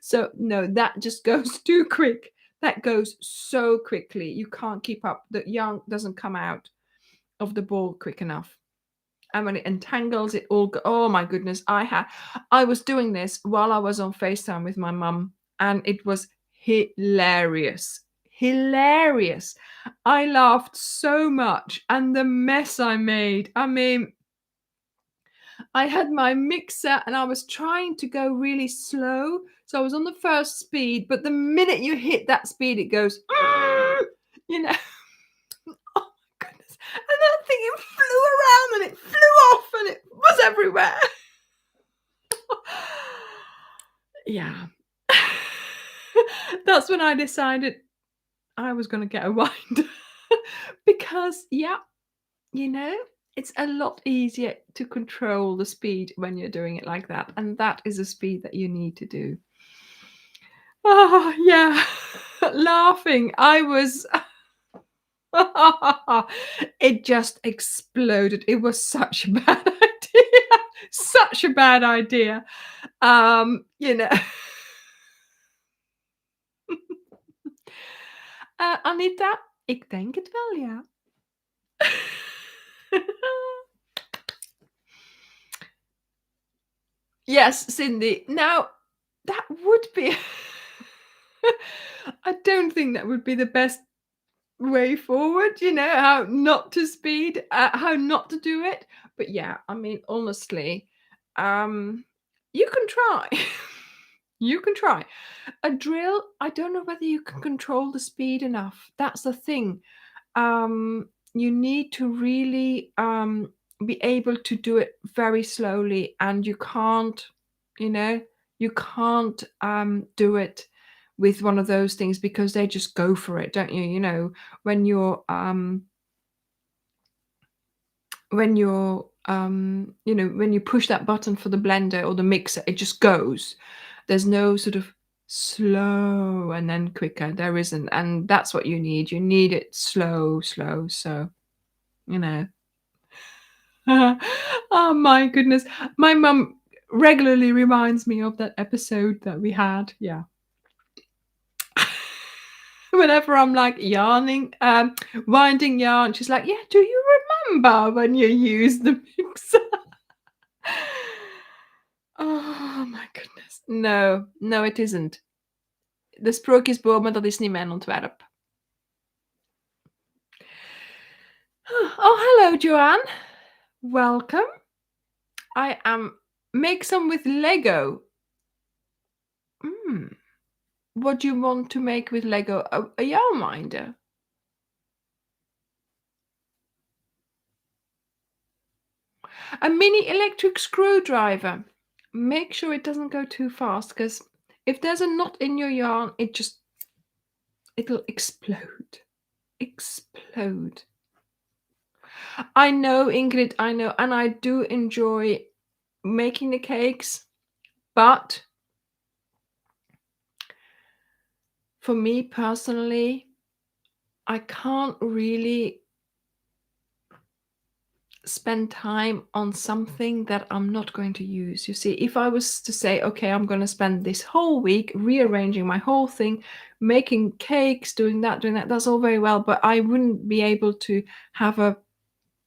So no, that just goes too quick. That goes so quickly. You can't keep up. The yarn doesn't come out of the ball quick enough. And when it entangles, it all oh my goodness. I was doing this while I was on FaceTime with my mum, and it was hilarious. Hilarious. I laughed so much, and the mess I made. I mean, I had my mixer and I was trying to go really slow. So I was on the first speed, but the minute you hit that speed, it goes, you know. Oh my goodness. And that thing, it flew around and it flew off and it was everywhere. Yeah. That's when I decided I was going to get a winder. Because, yeah, it's a lot easier to control the speed when you're doing it like that. And that is a speed that you need to do. Oh, yeah. Laughing. I was... It just exploded. It was such a bad idea. Such a bad idea. Anita, ik denk het wel, ja. Yes, Cindy. Now, that would be... I don't think that would be the best way forward, how not to speed, how not to do it. But yeah, I mean, honestly, you can try. You can try. A drill, I don't know whether you can control the speed enough. That's the thing. You need to really be able to do it very slowly, and you know, you can't do it with one of those things because they just go for it, don't you? You know, when you're when you push that button for the blender or the mixer, it just goes. There's no sort of slow and then quicker. There isn't, and that's what you need. You need it slow, slow. So, you know. Oh my goodness. My mum regularly reminds me of that episode that we had. Yeah. Whenever I'm like yarning, winding yarn, she's like, "Yeah, do you remember when you used the mixer?" Oh my goodness. No, no, it isn't. De sprookjesboom, dat is niet mijn ontwerp. Oh, hello, Joanne. Welcome. I am make some with Lego. Mm. What do you want to make with Lego? A yarn winder? A mini electric screwdriver. Make sure it doesn't go too fast, because if there's a knot in your yarn, it'll explode. Explode. I know, Ingrid, I know, and I do enjoy making the cakes, but for me personally, I can't really spend time on something that I'm not going to use. You see, if I was to say, okay, I'm going to spend this whole week rearranging my whole thing, making cakes, doing that, that's all very well, but I wouldn't be able to have a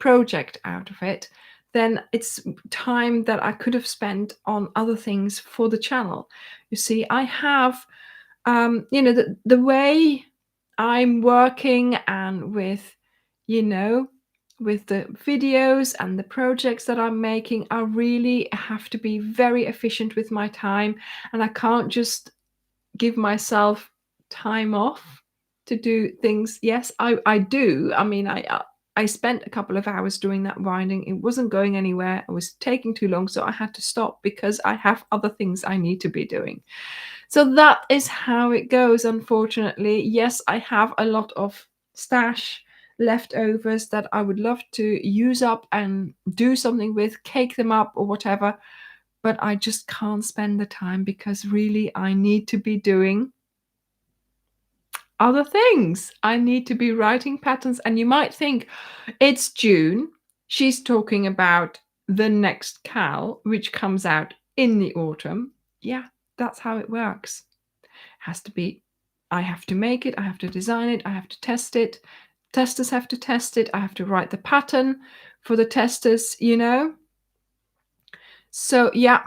project out of it. Then it's time that I could have spent on other things for the channel. You see, I have, the way I'm working and with the videos and the projects that I'm making, I really have to be very efficient with my time, and I can't just give myself time off to do things. Yes, I do. I mean, I spent a couple of hours doing that winding. It wasn't going anywhere. It was taking too long, so I had to stop because I have other things I need to be doing. So that is how it goes, unfortunately. Yes, I have a lot of stash leftovers that I would love to use up and do something with, cake them up or whatever, but I just can't spend the time because really I need to be doing other things. I need to be writing patterns. And you might think it's June. She's talking about the next Cal, which comes out in the autumn. Yeah, that's how it works. Has to be, I have to make it, I have to design it, I have to test it. Testers have to test it. I have to write the pattern for the testers, So yeah,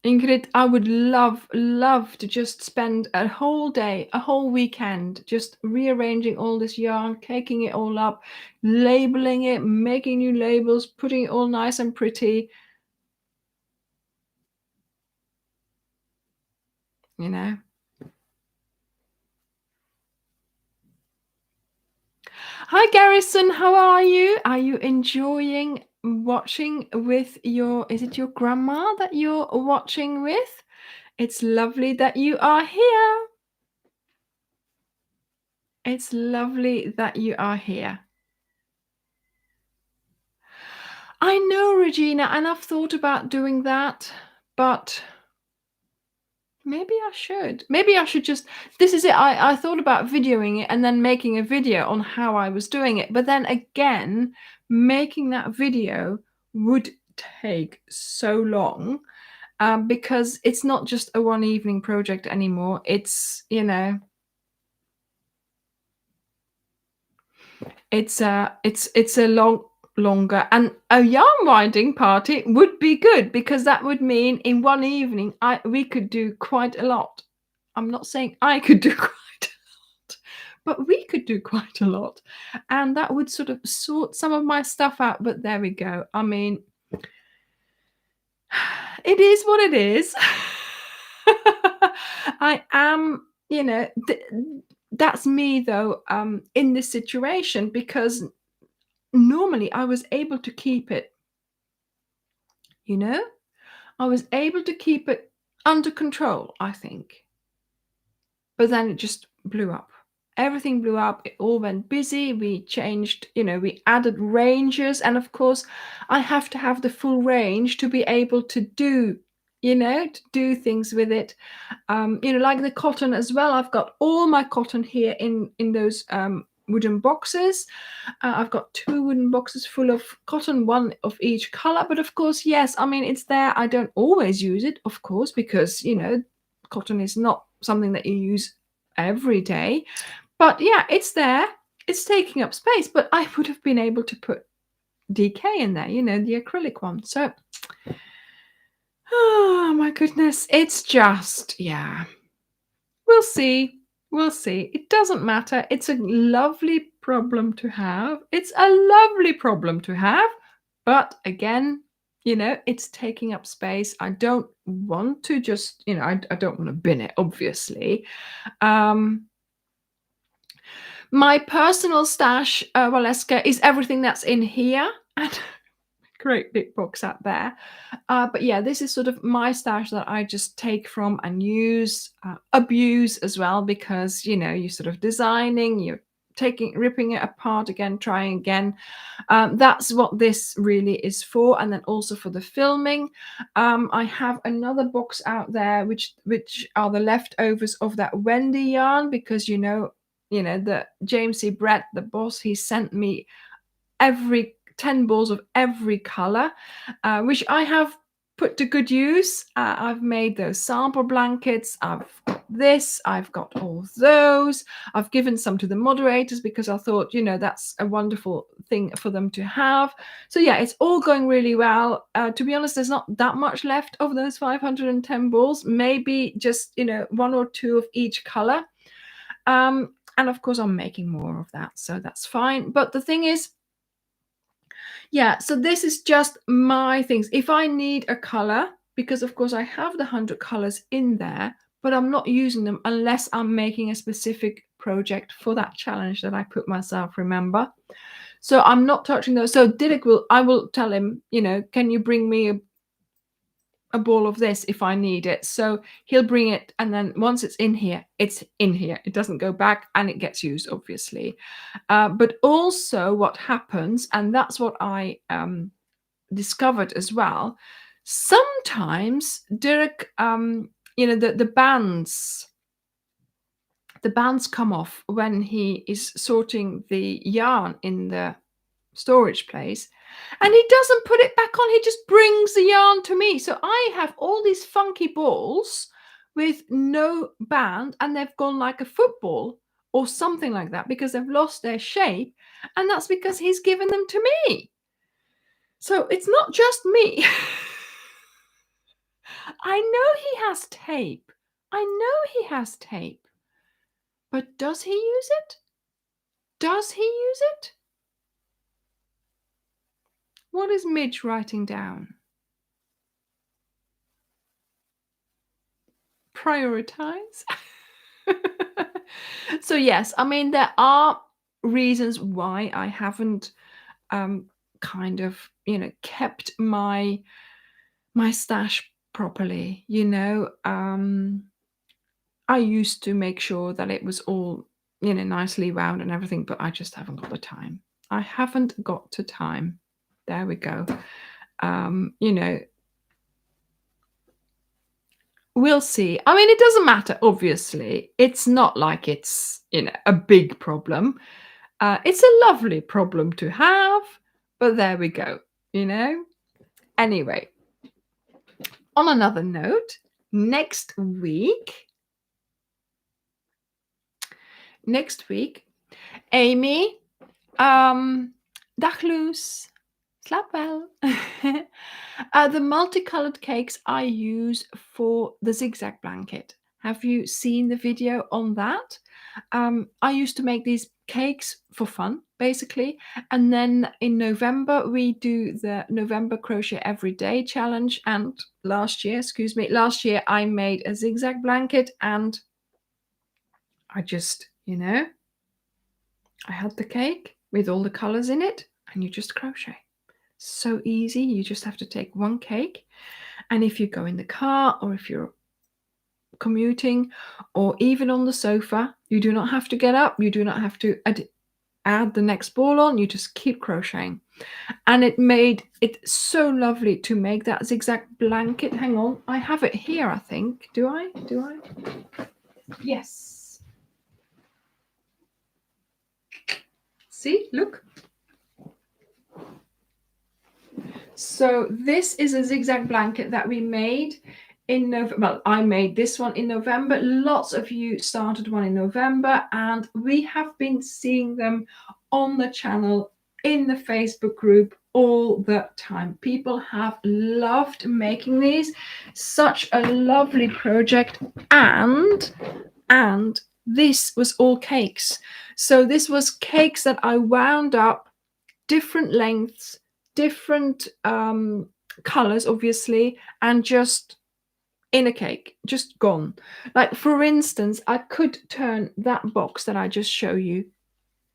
Ingrid, I would love to just spend a whole day, a whole weekend, just rearranging all this yarn, caking it all up, labeling it, making new labels, putting it all nice and pretty, you know. Hi, Garrison. How are you? Are you enjoying watching with is it your grandma that you're watching with? It's lovely that you are here. It's lovely that you are here. I know, Regina, and I've thought about doing that, but maybe I should. Maybe I should just, this is it. I thought about videoing it and then making a video on how I was doing it. But then again, making that video would take so long because it's not just a one evening project anymore. It's, it's a longer, and a yarn winding party would be good because that would mean in one evening we could do quite a lot. I'm not saying I could do quite a lot, but we could do quite a lot, and that would sort of sort some of my stuff out. But there we go. I mean, it is what it is. I am, that's me though, in this situation, because normally I was able to keep it, you know? I was able to keep it under control, I think. But then it just blew up. Everything blew up. It all went busy. We changed, we added ranges. And of course, I have to have the full range to be able to do things with it. Like the cotton as well. I've got all my cotton here in those wooden boxes. I've got 2 wooden boxes full of cotton, one of each color. But of course, yes, I mean, it's there. I don't always use it, of course, because, cotton is not something that you use every day. But yeah, it's there. It's taking up space. But I would have been able to put DK in there, the acrylic one. So, oh my goodness. It's just, yeah. We'll see. We'll see. It doesn't matter. It's a lovely problem to have. It's a lovely problem to have. But again, it's taking up space. I don't want to just, I don't want to bin it, obviously. My personal stash, Waleska, is everything that's in here. And great big box out there. But yeah, this is sort of my stash that I just take from and use, abuse as well, because, you're sort of designing, you're ripping it apart again, trying again. That's what this really is for. And then also for the filming, I have another box out there, which are the leftovers of that Wendy yarn, because, the James C. Brett, the boss, he sent me 10 balls of every color, which I have put to good use. I've made those sample blankets. I've got this. I've got all those. I've given some to the moderators because I thought, that's a wonderful thing for them to have. So yeah, it's all going really well. To be honest, there's not that much left of those 510 balls. Maybe just, 1 or 2 of each color. And of course, I'm making more of that, so that's fine. But the thing is, yeah, so this is just my things. If I need a color, because of course I have the 100 colors in there, but I'm not using them unless I'm making a specific project for that challenge that I put myself, remember? So I'm not touching those. So I will tell him, can you bring me a ball of this if I need it? So he'll bring it, and then once it's in here, it's in here. It doesn't go back, and it gets used, obviously. But also what happens, and that's what I discovered as well, sometimes Dirk, the bands come off when he is sorting the yarn in the storage place, and he doesn't put it back on. He just brings the yarn to me. So I have all these funky balls with no band, and they've gone like a football or something like that because they've lost their shape, and that's because he's given them to me. So it's not just me. I know he has tape. But does he use it? Does he use it? What is Midge writing down? Prioritize. So yes, I mean, there are reasons why I haven't kind of, kept my stash properly. I used to make sure that it was all, nicely wound and everything, but I just haven't got the time. I haven't got the time. There we go. We'll see. I mean, it doesn't matter, obviously. It's not like it's, a big problem. It's a lovely problem to have, but there we go, Anyway, on another note, next week, Amy, dag Loes, slaap wel. The multicolored cakes I use for the Zigzag blanket. Have you seen the video on that? I used to make these cakes for fun basically. And then in November, we do the November Crochet Every Day challenge. And last year I made a zigzag blanket, and I just, I had the cake with all the colors in it, and you just crochet. So easy. You just have to take one cake, and if you go in the car or if you're commuting or even on the sofa, you do not have to get up. You do not have to add the next ball on. You just keep crocheting. And it made it so lovely to make that zigzag blanket. Hang on, I have it here, I think. Do I? Yes. See, look. So this is a zigzag blanket that we made in November. Well, I made this one in November. Lots of you started one in November, and we have been seeing them on the channel, in the Facebook group, all the time. People have loved making these. Such a lovely project. And this was all cakes. So this was cakes that I wound up, different lengths, different colors, obviously, and just in a cake, just gone. Like, for instance, I could turn that box that I just show you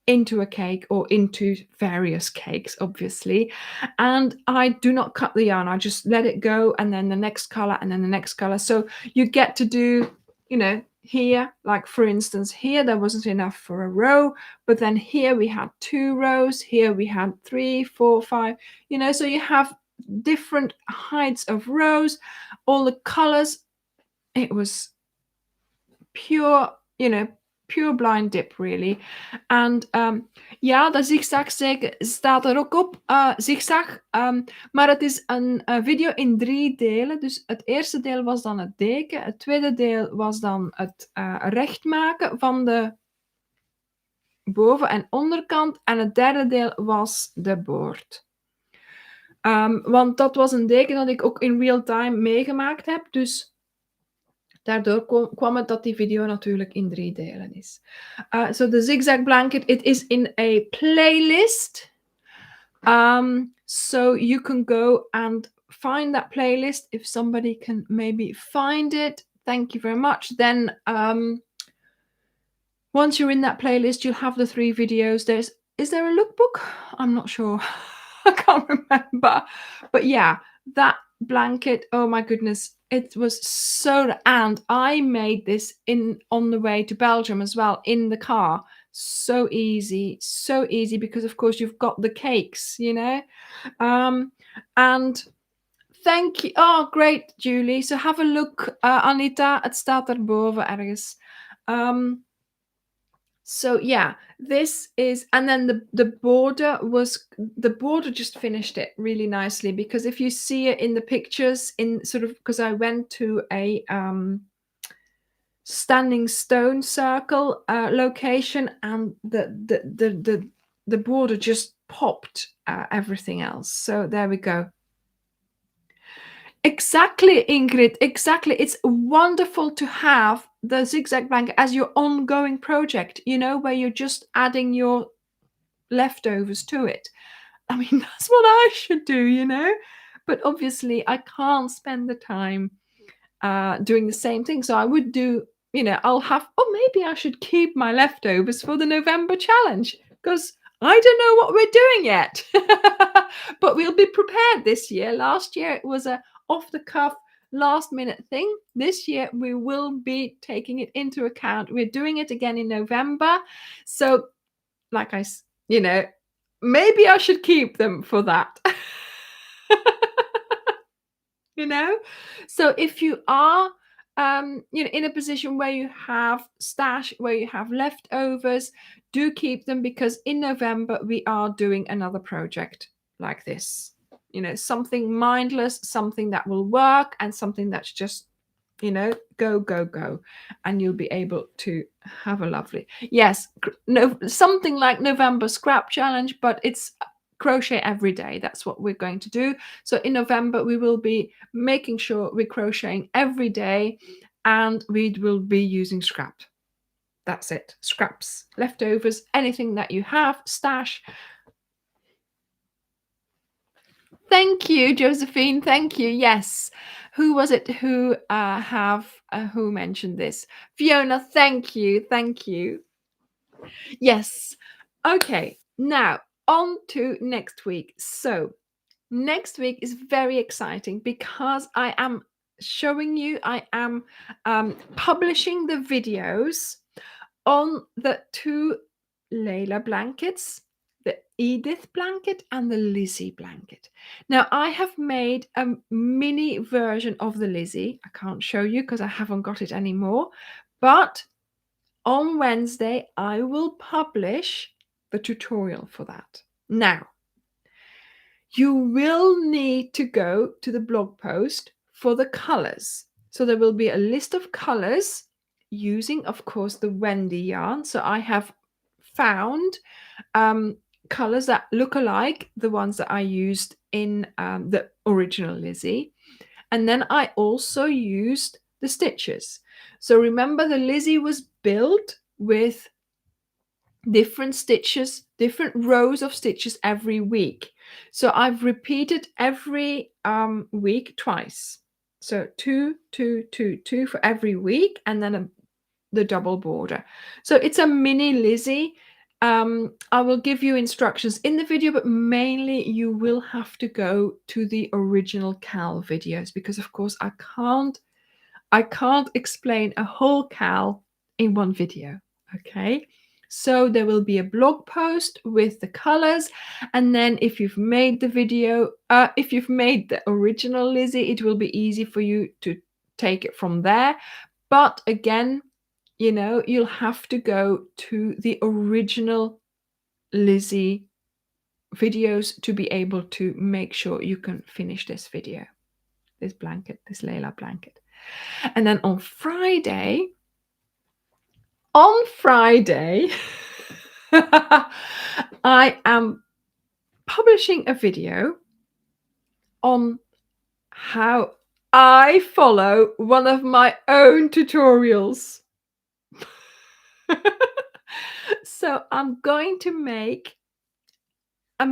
into a cake, or into various cakes, obviously, and I do not cut the yarn. I just let it go, and then the next color, and then the next color. So you get to do, here, like for instance, here there wasn't enough for a row, but then here we had 2 rows, here we had 3, 4, 5, so you have different heights of rows, all the colors. It was pure, pure blind dip, really. And ja, de zigzag staat er ook op, zigzag, maar het is een video in 3 delen. Dus het eerste deel was dan het deken, het tweede deel was dan het recht maken van de boven- en onderkant, en het derde deel was de boord. Want dat was een deken dat ik ook in real time meegemaakt heb, dus daardoor kwam het dat die video natuurlijk in 3 delen is. So the zigzag blanket, it is in a playlist. So you can go and find that playlist. If somebody can maybe find it, thank you very much. Then once you're in that playlist, you'll have the 3 videos. Is there a lookbook? I'm not sure. I can't remember. But yeah, that blanket, oh my goodness, it was so, and I made this on the way to Belgium as well, in the car. So easy because of course you've got the cakes, and thank you. Oh, great, Julie. So have a look, Anita, het staat daarboven ergens. So yeah, this is, and then the border just finished it really nicely, because if you see it in the pictures, in sort of, because I went to a standing stone circle location, and the border just popped everything else. So there we go. Exactly, Ingrid, exactly. It's wonderful to have the zigzag blanket as your ongoing project, where you're just adding your leftovers to it. I mean, that's what I should do, but obviously I can't spend the time doing the same thing. So I would do, I'll have, maybe I should keep my leftovers for the November challenge, because I don't know what we're doing yet. But we'll be prepared this year. Last year it was a off-the-cuff, last-minute thing. This year we will be taking it into account. We're doing it again in November. So, like maybe I should keep them for that. So if you are in a position where you have stash, where you have leftovers, do keep them, because in November we are doing another project like this. Something mindless, something that will work, and something that's just, go, and you'll be able to have a lovely, yes, something like November scrap challenge, but it's crochet every day. That's what we're going to do. So in November we will be making sure we're crocheting every day, and we will be using scrap. That's it. Scraps, leftovers, anything that you have, stash. Thank you, Josephine. Thank you. Yes. Who was it who who mentioned this? Fiona, thank you. Thank you. Yes. Okay. Now, on to next week. So, next week is very exciting because I am showing you, I am publishing the videos on the two Layla blankets, the Edith blanket and the Lizzie blanket. Now, I have made a mini version of the Lizzie. I can't show you because I haven't got it anymore. But on Wednesday, I will publish the tutorial for that. Now, you will need to go to the blog post for the colors. So there will be a list of colors using, of course, the Wendy yarn. So I have found colors that look alike the ones that I used in the original Lizzie. And then I also used the stitches. So remember, the Lizzie was built with different stitches, different rows of stitches every week. So I've repeated every week twice. So 2, 2, 2, 2 for every week, and then the double border. So it's a mini Lizzie. I will give you instructions in the video, but mainly you will have to go to the original Cal videos because, of course, I can't explain a whole Cal in one video. Okay. So there will be a blog post with the colors, and then if you've made the video, if you've made the original Lizzie, it will be easy for you to take it from there. But again, you know, you'll have to go to the original Lizzie videos to be able to make sure you can finish this video, this blanket, this Layla blanket. And then on Friday, I am publishing a video on how I follow one of my own tutorials. So I'm going to make a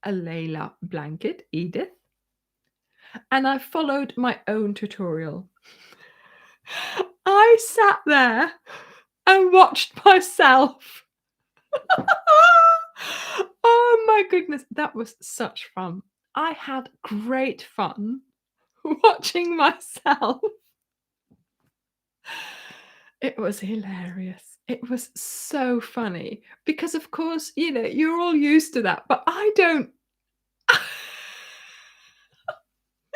Layla blanket, Edith, and I followed my own tutorial. I sat there and watched myself. Oh my goodness, that was such fun. I had great fun watching myself. It was hilarious. It was so funny because, of course, you know, you're all used to that, but I don't.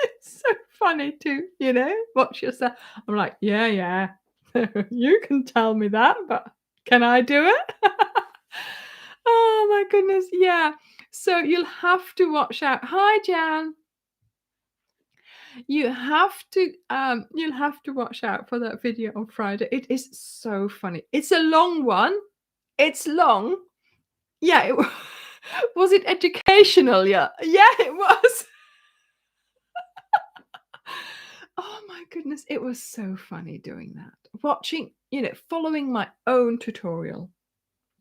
It's so funny to, you know, watch yourself. I'm like, yeah, you can tell me that, but can I do it? Oh my goodness, yeah. So you'll have to watch out. Hi, Jan. You'll have to watch out for that video on Friday. It is so funny. It's a long one. It's long. Yeah, was it educational? Yeah, it was. Oh my goodness, it was so funny doing that. Watching, you know, following my own tutorial.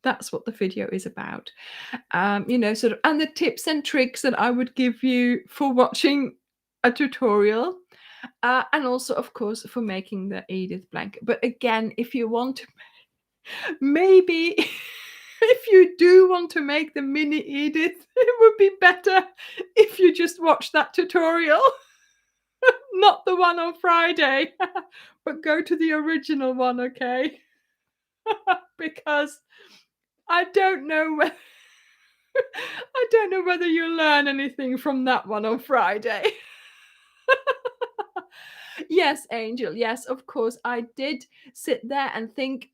That's what the video is about. You know, sort of, and the tips and tricks that I would give you for watching a tutorial. And also, of course, for making the Edith blanket. But again, if you want to, maybe if you do want to make the mini Edith, it would be better if you just watch that tutorial. Not the one on Friday, but go to the original one, okay? Because I don't know whether you'll learn anything from that one on Friday. Yes, Angel. Yes, of course. I did sit there and think,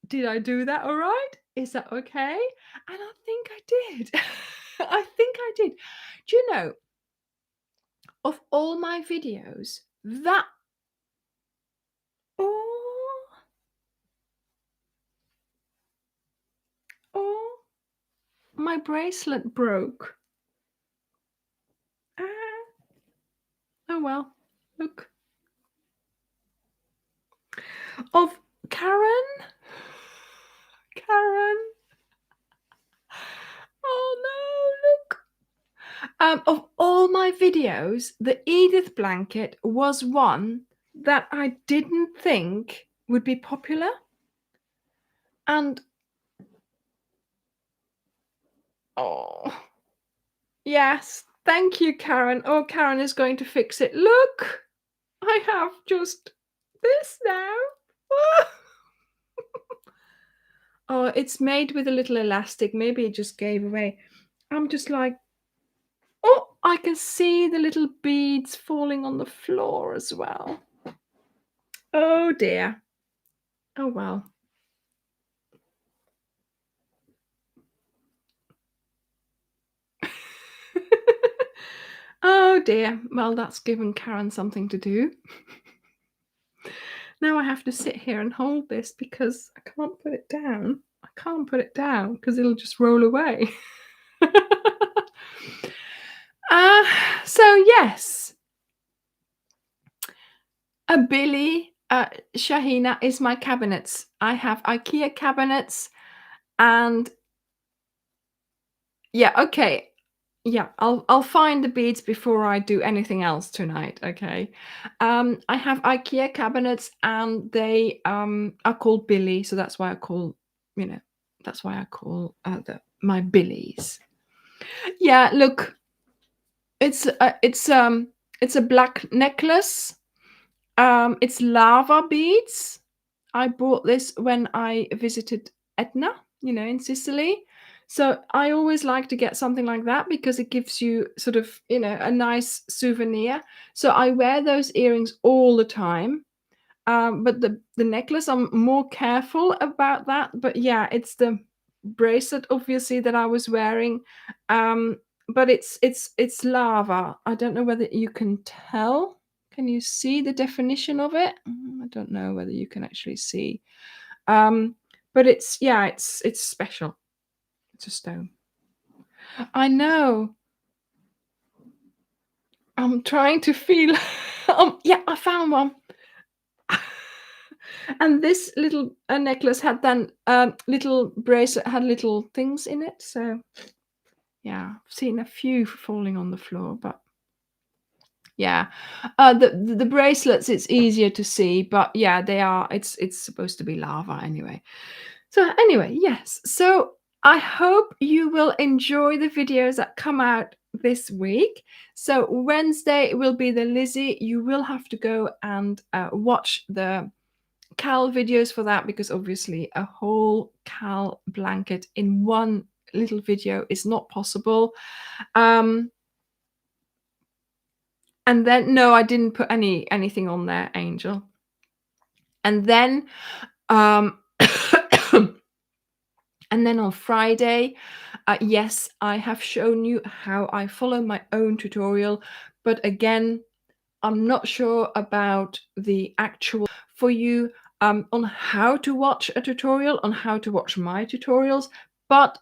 did I do that all right? Is that okay? And I think I did. I think I did. Do you know, of all my videos, that oh, my bracelet broke. Oh well, look. of Karen. Karen. Oh no, look. Of all my videos, the Edith blanket was one that I didn't think would be popular. And oh, yes, thank you, Karen. Oh, Karen is going to fix it. Look, I have just this now. Oh, it's made with a little elastic. Maybe it just gave away. I'm just like, oh, I can see the little beads falling on the floor as well. Oh dear. Oh well. Oh dear. Well, that's given Karen something to do. Now I have to sit here and hold this because I can't put it down. I can't put it down because it'll just roll away. uh, so yes, a Billy Shahina is my cabinets. I have IKEA cabinets, and yeah, okay. Yeah, I'll find the beads before I do anything else tonight, okay? I have IKEA cabinets and they are called Billy, so that's why I call, you know, that's why I call my Billies. Yeah, look, it's it's a black necklace. It's lava beads. I bought this when I visited Etna, in Sicily. So I always like to get something like that because it gives you sort of, a nice souvenir. So I wear those earrings all the time. But the necklace, I'm more careful about that. But yeah, it's the bracelet obviously that I was wearing. But it's lava. I don't know whether you can tell. Can you see the definition of it? I don't know whether you can actually see. But it's special. It's a stone. I know. I'm trying to feel. Yeah, I found one. And this little necklace had then little bracelet had little things in it. So yeah, I've seen a few falling on the floor, but yeah, the bracelets it's easier to see, but yeah, they are. It's supposed to be lava anyway. So anyway, yes. So I hope you will enjoy the videos that come out this week. So Wednesday will be the Lizzie. You will have to go and watch the Cal videos for that because obviously a whole Cal blanket in one little video is not possible. And then no, I didn't put anything on there, Angel. And then um and then on Friday, yes, I have shown you how I follow my own tutorial, but again, I'm not sure about the actual for you on how to watch a tutorial, on how to watch my tutorials, but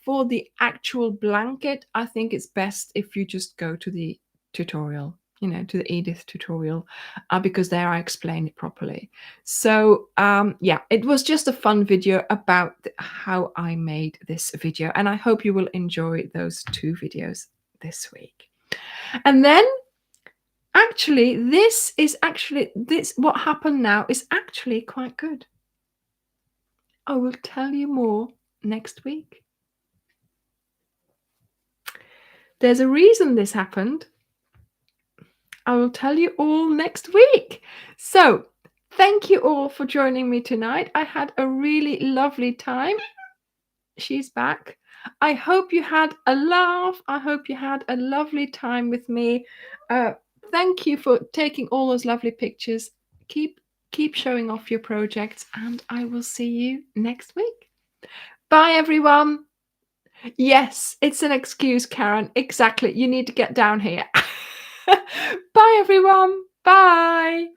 for the actual blanket, I think it's best if you just go to the tutorial, to the Edith tutorial, because there I explain it properly. So yeah, it was just a fun video about how I made this video, and I hope you will enjoy those 2 videos this week. And then actually, what happened now is actually quite good. I will tell you more next week. There's a reason this happened. I will tell you all next week. So, thank you all for joining me tonight. I had a really lovely time. She's back. I hope you had a laugh. I hope you had a lovely time with me. Thank you for taking all those lovely pictures. Keep showing off your projects, and I will see you next week. Bye, everyone. Yes, it's an excuse, Karen. Exactly. You need to get down here. Bye, everyone. Bye.